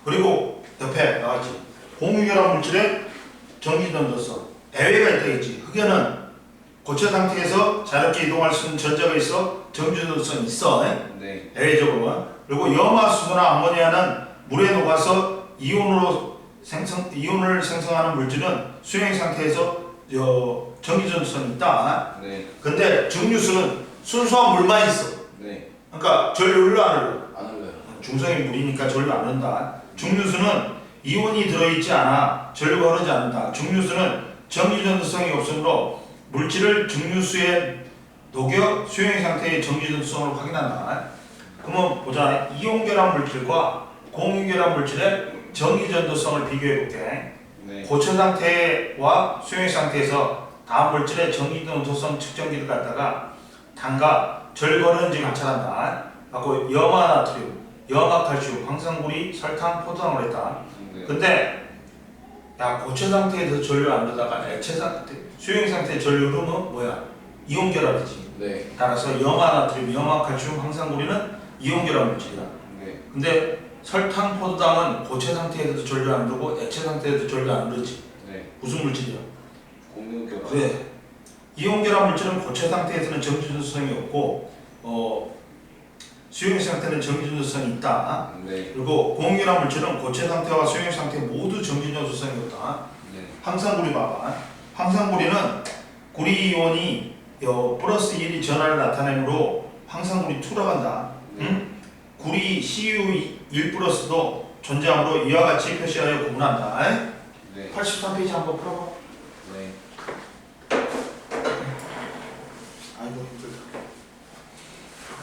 Speaker 2: 그리고 옆에 나왔지. 공유 결합 물질의 전기전도성. 애외가 있다 했지. 흑연은 고체 상태에서 자유롭게 이동할 수 있는 전자가 있어 전기전도성이 있어.
Speaker 1: 네.
Speaker 2: 애외적으로는. 그리고 염화수소나 암모니아는 물에 녹아서 이온을 생성하는 물질은 수용 상태에서 전기전도성이 있다.
Speaker 1: 네.
Speaker 2: 근데 증류수는 순수한 물만 있어.
Speaker 1: 네.
Speaker 2: 그러니까 전류 흘러 안 흘러?
Speaker 1: 안 흘러요.
Speaker 2: 중성인 물이니까 전류 안 흐른다. 증류수는 이온이 들어있지 않아 전류가 흐르지 않는다. 증류수는 전기전도성이 없으므로 물질을 증류수에 녹여 수용 상태의 전기전도성을 확인한다. 그러면 보자. 이온결합 물질과 공유결합 물질의 전기전도성을 비교해볼게.
Speaker 1: 네.
Speaker 2: 고체 상태와 수용 상태에서 다음 물질의 전기전도성 측정기를 갖다가 단과 절거는 이제 관찰한다. 하고 염화나트륨, 염화칼슘, 황산구리, 설탕, 포도당을 했다.
Speaker 1: 네.
Speaker 2: 근데 야 고체 상태에서 전류 안 넣다가 액체 상태, 수용 상태 전류 흐르면 뭐야? 이온 결합이지.
Speaker 1: 네.
Speaker 2: 따라서 염화나트륨, 염화칼슘, 황산구리는 이온 결합 물질이다.
Speaker 1: 네.
Speaker 2: 근데 설탕, 포도당은 고체 상태에서도 전류 안 흐르고 액체 상태에서도 전류 안 흐르지.
Speaker 1: 네.
Speaker 2: 무슨 물질이야?
Speaker 1: 공유결합.
Speaker 2: 네. 이온 결합 물질은 고체 상태에서는 정지전도성이 없고 수용 상태는 정지전도성이 있다.
Speaker 1: 네.
Speaker 2: 그리고 공유결합 물질은 고체 상태와 수용 상태 모두 정지전도성이 없다.
Speaker 1: 네.
Speaker 2: 황산구리 봐봐. 황산구리는 구리 이온이 플러스 1이 전하를 나타내므로 황산구리 2라고 한다.
Speaker 1: 네.
Speaker 2: 응? 구리 Cu1 플러스도 존재하므로 이와 같이 표시하여 구분한다.
Speaker 1: 네.
Speaker 2: 83페이지 한번 풀어봐.
Speaker 1: 네.
Speaker 2: 아이고 힘들다.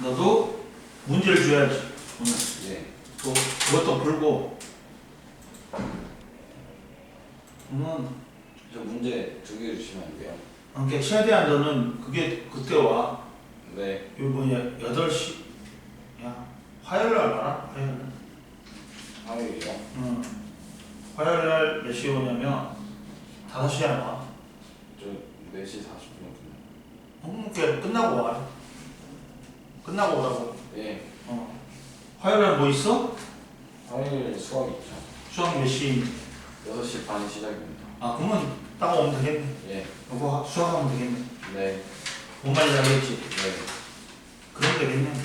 Speaker 2: 너도 문제를 줘야지 오늘.
Speaker 1: 네.
Speaker 2: 또 그것도 풀고.
Speaker 1: 저 문제 2개 주시면 안 돼요?
Speaker 2: 그러니까 최대한 너는 그게 그때 와.
Speaker 1: 네.
Speaker 2: 요 뭐냐 8시. 야 화요일 날 와라. 화요일 날.
Speaker 1: 화요일이요?
Speaker 2: 응. 화요일 날 몇 시에 오냐면 5시에 와.
Speaker 1: 저 4시 40분이거든요.
Speaker 2: 그러니까 끝나고 와. 끝나고 오라고.
Speaker 1: 예.
Speaker 2: 화요일 날 뭐 있어?
Speaker 1: 화요일 수업 있죠.
Speaker 2: 수학 몇 시?
Speaker 1: 6시 반 시작입니다.
Speaker 2: 아 그러면 딱 오면 되겠네.
Speaker 1: 예.
Speaker 2: 그거 수학하면 되겠네.
Speaker 1: 네.
Speaker 2: 뭔 말인지 알겠지?
Speaker 1: 네.
Speaker 2: 그럼 되겠네.
Speaker 1: 네.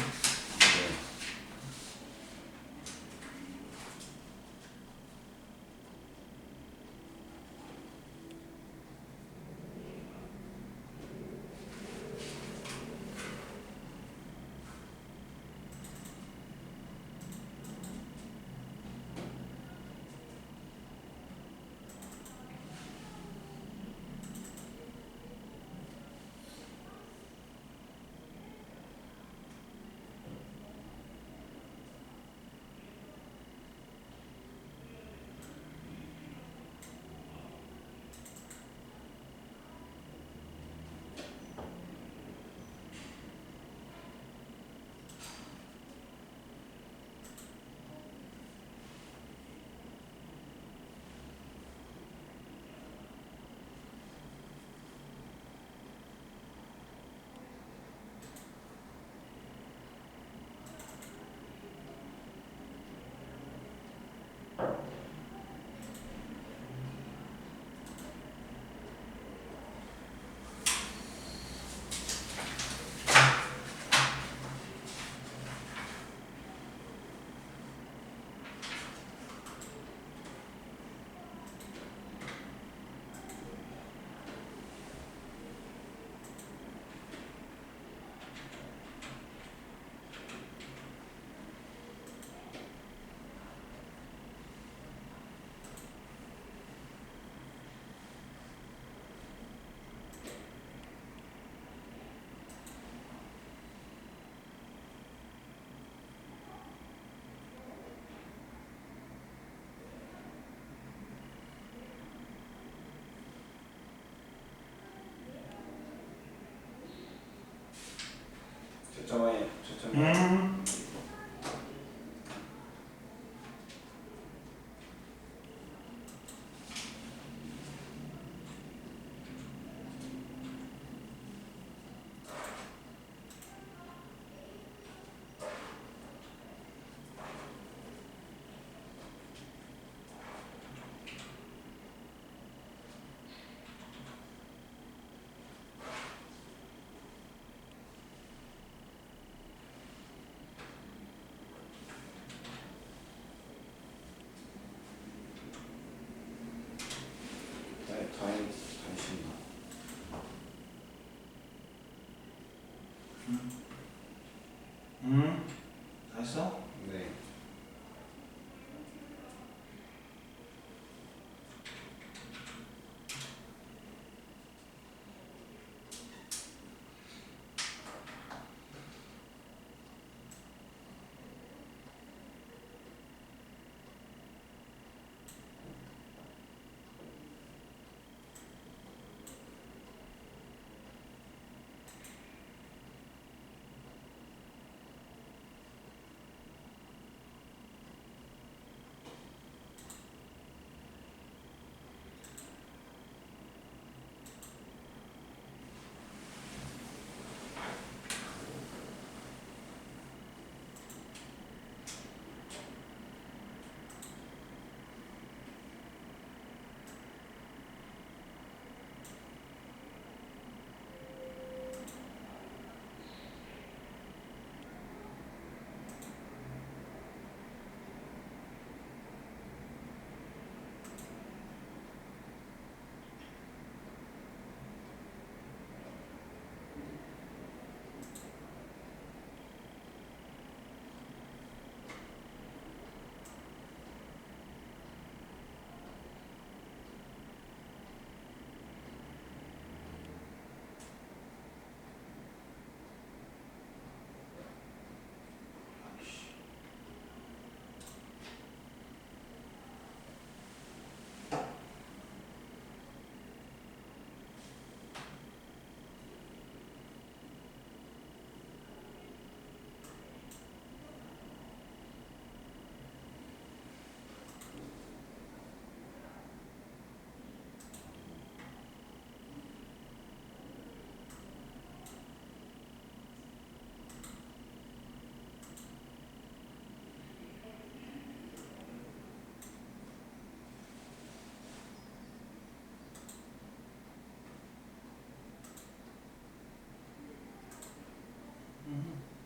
Speaker 1: 초점에 초점. 네, 다행이다.
Speaker 2: 다 했어?
Speaker 1: 네.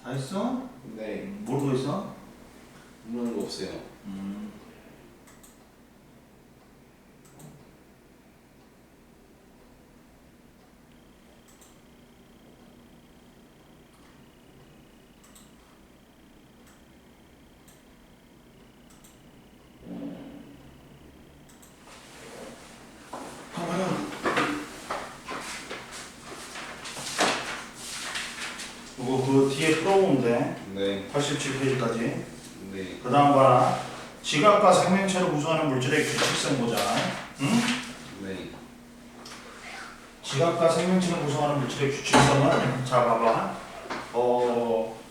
Speaker 2: 다 했어?
Speaker 1: 네.
Speaker 2: 모르고 있어?
Speaker 1: 모르는 거 없어요.
Speaker 2: 이거 그 뒤에 풀어보면 돼.
Speaker 1: 네.
Speaker 2: 87페이지까지.
Speaker 1: 네.
Speaker 2: 그 다음 봐라. 지각과 생명체를 구성하는 물질의 규칙성 보자. 응?
Speaker 1: 네.
Speaker 2: 지각과 생명체를 구성하는 물질의 규칙성은 자 봐봐.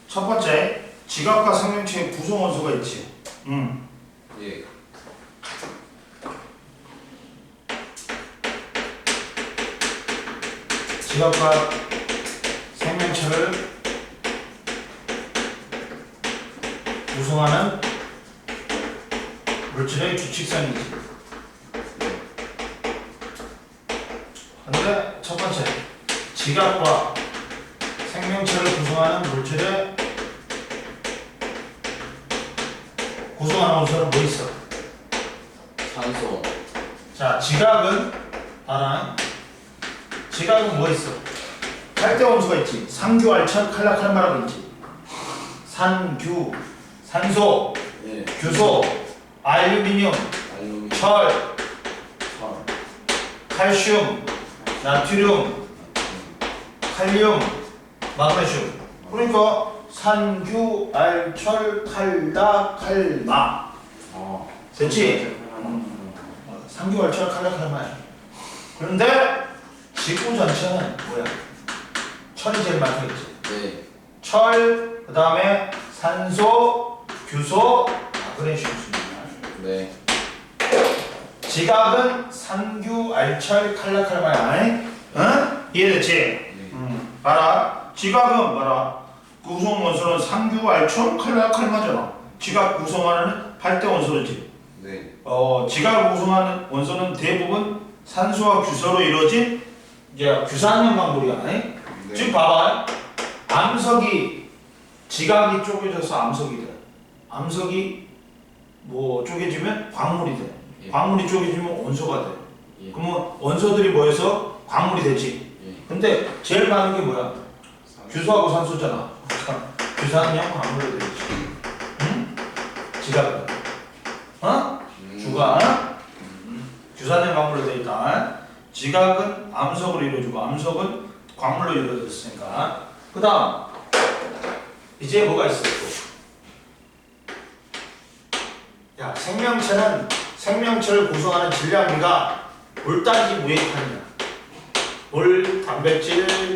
Speaker 2: 첫 번째 지각과 생명체의 구성 원소가 있지.
Speaker 1: 예.
Speaker 2: 지각과 생명체를 구성하는 물질의 규칙성이지. 근데 첫 번째 지각과 생명체를 구성하는 물질의 구성하는 원소는 뭐 있어?
Speaker 1: 산소.
Speaker 2: 자, 지각은 봐라. 지각은 뭐 있어? 칼대 원소가 있지. 상규, 알천, 칼라칼마라고 있지. 산규, 산소,
Speaker 1: 예.
Speaker 2: 규소, 알루미늄,
Speaker 1: 알루미늄.
Speaker 2: 철,
Speaker 1: 철.
Speaker 2: 칼슘, 나트륨, 칼륨, 마그네슘. 그러니까 산규, 알철, 칼다, 칼마. 됐지? 상규, 알철, 칼다, 칼마야. 그런데 지구 전체는 뭐야? 철이 제일 많겠지.
Speaker 1: 네.
Speaker 2: 철, 그 다음에 산소, 규소, 마그네슘 순이야.
Speaker 1: 네.
Speaker 2: 지각은 산규, 알철, 칼라칼마야. 응? 이해됐지?
Speaker 1: 네.
Speaker 2: 봐라. 지각은 봐라. 구성 원소는 산규, 알철, 칼라칼마잖아. 지각 구성하는 8대 원소지.
Speaker 1: 네.
Speaker 2: 지각을 구성하는 원소는 대부분 산소와 규소로 이루어진 이제 규산형 광물이야.
Speaker 1: 네.
Speaker 2: 지금 봐봐. 암석이 지각이 쪼개져서 암석이 돼. 암석이 뭐 쪼개지면 광물이 돼.
Speaker 1: 예.
Speaker 2: 광물이 쪼개지면 원소가 돼.
Speaker 1: 예.
Speaker 2: 그러면 원소들이 모여서 광물이 되지.
Speaker 1: 예.
Speaker 2: 근데 제일 많은 게 뭐야?
Speaker 1: 산소.
Speaker 2: 규소하고 산소잖아. 그러니까 규산형 광물이 되지. 응? 지각은. 주가 규산형 광물로 되어 있다. 지각은 암석으로 이루어지고 암석은 광물로 이루어졌으니까. 그 다음 이제 뭐가 있어? 야, 생명체는 생명체를 구성하는 질량비가 물단지 무액탄이야. 물, 단백질,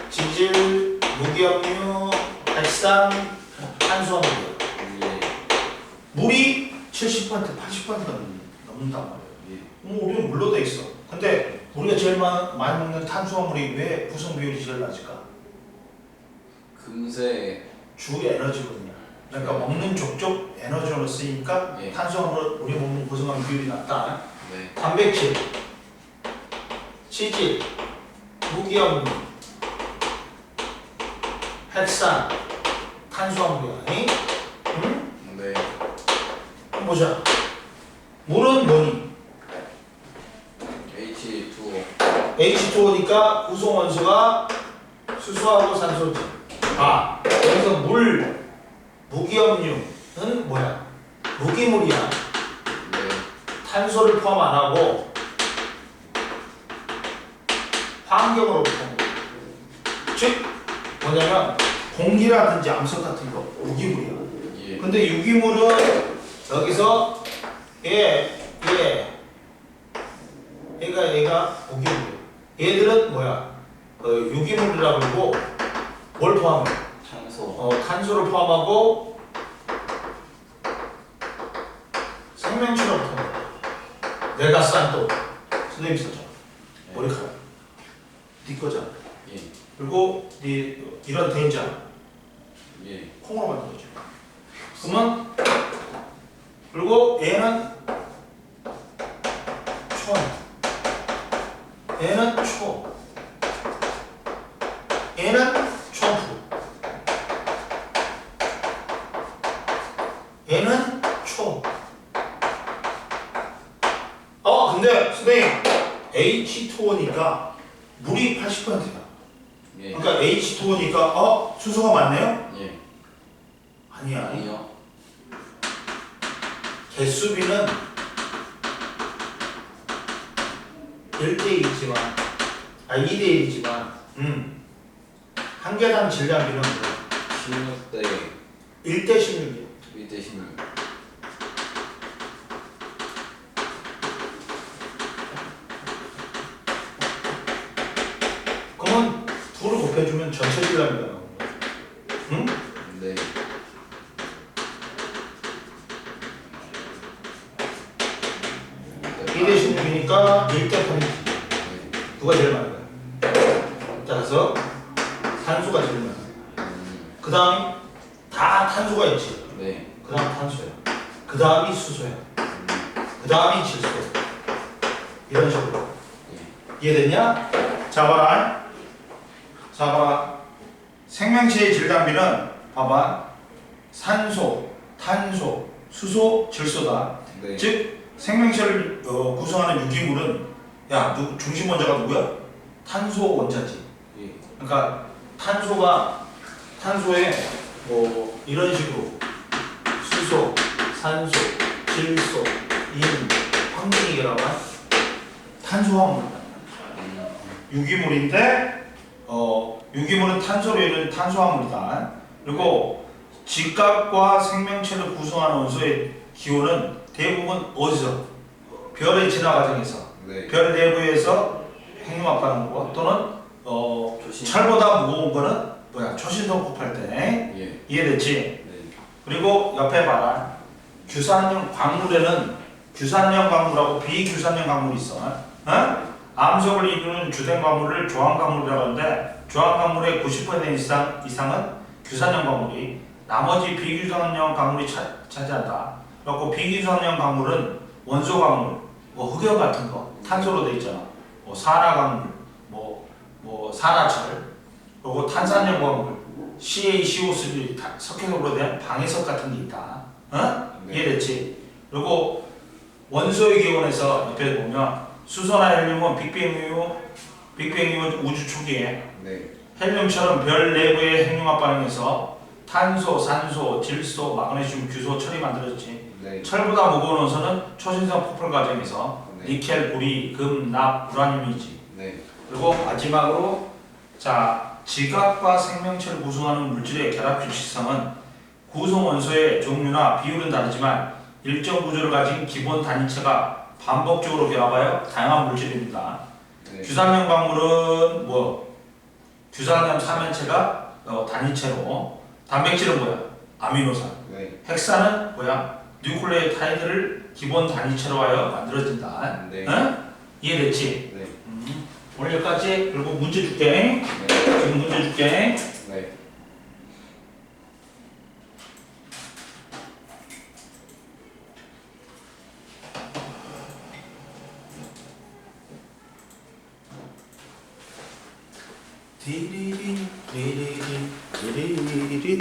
Speaker 2: 지질, 무기압류, 핵산, 탄수화물이야.
Speaker 1: 예.
Speaker 2: 물이 70%, 80%가 넘는단 말이야.
Speaker 1: 예.
Speaker 2: 우리는 물로 돼 있어. 근데 우리가 제일 많이 먹는 탄수화물이 왜 구성 비율이 제일 낮을까?
Speaker 1: 금세.
Speaker 2: 주 에너지거든요. 그러니까 먹는 족족 에너지로 쓰이니까
Speaker 1: 예.
Speaker 2: 탄수화물 우리 몸 구성하는 비율이 낮다.
Speaker 1: 네.
Speaker 2: 단백질, 치질, 무기압류, 핵산, 탄수화물이야. 응?
Speaker 1: 네.
Speaker 2: 한번 보자. 물은 뭐니?
Speaker 1: H2O.
Speaker 2: H2O니까 구성 원소가 수소하고 산소지. 그래서 물, 무기압류는 뭐야? 무기물이야.
Speaker 1: 네.
Speaker 2: 탄소를 포함 안 하고 환경으로 포함. 즉 뭐냐면 공기라든지 암석 같은 거 무기물이야.
Speaker 1: 예.
Speaker 2: 근데 유기물은 여기서 얘가 무기물이야. 얘들은 뭐야? 유기물이라고 그러고 뭘 포함해?
Speaker 1: 탄소.
Speaker 2: 탄소를 포함하고 생명체를 포함해. 내가 싼 또 선생님 썼잖아.
Speaker 1: 예.
Speaker 2: 머리카락. 네 거잖아.
Speaker 1: 예.
Speaker 2: 그리고 이런 된장
Speaker 1: 예.
Speaker 2: 콩으로 만든 거지. 그러면 그리고 얘는 초야. 얘는 초. 얘는 초프.
Speaker 1: 예.
Speaker 2: 그러니까 H2O니까 수소가 많네요?
Speaker 1: 예.
Speaker 2: 아니야.
Speaker 1: 아니요.
Speaker 2: 개수비는 1대1이지만 2대1이지만 한 개당 질량비는
Speaker 1: 16대
Speaker 2: 1대16이에요.
Speaker 1: 1대 16.
Speaker 2: 그러면 둘을 곱해주면 전체 질량비가 나오는 거야. 응?
Speaker 1: 네.
Speaker 2: 이 대 16이니까 1대 8이지.
Speaker 1: 네.
Speaker 2: 누가 제일 많은 거야? 따라서 산소가 제일 많아. 그 다음이 다 탄소가 있지.
Speaker 1: 네.
Speaker 2: 그 다음 탄소야. 그 다음이 수소야. 그 다음이 질소. 이런 식으로. 이해됐냐? 자 봐라. 자 봐라. 생명체의 질량비는 봐봐. 산소, 탄소, 수소, 질소다.
Speaker 1: 네.
Speaker 2: 즉 생명체를 구성하는 유기물은 중심 원자가 누구야? 탄소 원자지.
Speaker 1: 예.
Speaker 2: 그러니까 탄소에 뭐 이런 식으로 수소, 산소, 질소, 인, 황금이라고 한 탄소화물. 유기물인데 유기물은 탄소로 이루어진 탄소화물이다. 그리고 직각과 생명체를 구성하는 원소의 기호는 대부분 어디서? 별의 진화 과정에서
Speaker 1: 네.
Speaker 2: 별 내부에서 핵융합하는 거 또는
Speaker 1: 조심.
Speaker 2: 철보다 무거운 거는 뭐야? 초신성 폭발 때.
Speaker 1: 예.
Speaker 2: 이해됐지?
Speaker 1: 네.
Speaker 2: 그리고 옆에 봐라. 규산형 광물에는 규산형 광물하고 비규산형 광물이 있어. 암석을 이루는 주된 광물을 조항 광물이라고 하는데 조항 광물의 90% 이상은 규산형 광물이 나머지 비규산형 광물이 차지한다. 그리고 비규산형 광물은 원소 광물, 뭐 흑연 같은 거, 탄소로 돼 있잖아. 뭐 산화 광물, 뭐 산화철, 그리고 탄산형 광물, CaCO3 석회성으로 된 방해석 같은 게 있다.
Speaker 1: 네.
Speaker 2: 이해됐지? 그리고 원소의 기원에서 옆에 보면 수소나 헬륨은 빅뱅 이후 우주 초기에
Speaker 1: 네.
Speaker 2: 헬륨처럼 별 내부의 핵융합 반응에서 탄소, 산소, 질소, 마그네슘, 규소, 철이 만들어졌지.
Speaker 1: 네.
Speaker 2: 철보다 무거운 원소는 초신성 폭발 과정에서
Speaker 1: 네.
Speaker 2: 니켈, 구리, 금, 납, 우라늄이지.
Speaker 1: 네.
Speaker 2: 그리고 마지막으로 지각과 생명체를 구성하는 물질의 결합 규칙성은 구성 원소의 종류나 비율은 다르지만 일정 구조를 가진 기본 단위체가 반복적으로 결합하여 다양한 물질입니다.
Speaker 1: 네.
Speaker 2: 규산형 광물은 규산형 삼연체가 단위체로, 단백질은 뭐야? 아미노산.
Speaker 1: 네.
Speaker 2: 핵산은 뭐야? 뉴클레오타이드를 기본 단위체로 하여 만들어진다.
Speaker 1: 네.
Speaker 2: 이해됐지?
Speaker 1: 네.
Speaker 2: 오늘 여기까지. 그리고 문제 줄게.
Speaker 1: 네.
Speaker 2: 지금 문제 줄게.
Speaker 1: 네.
Speaker 2: 디리리 디리리 디리리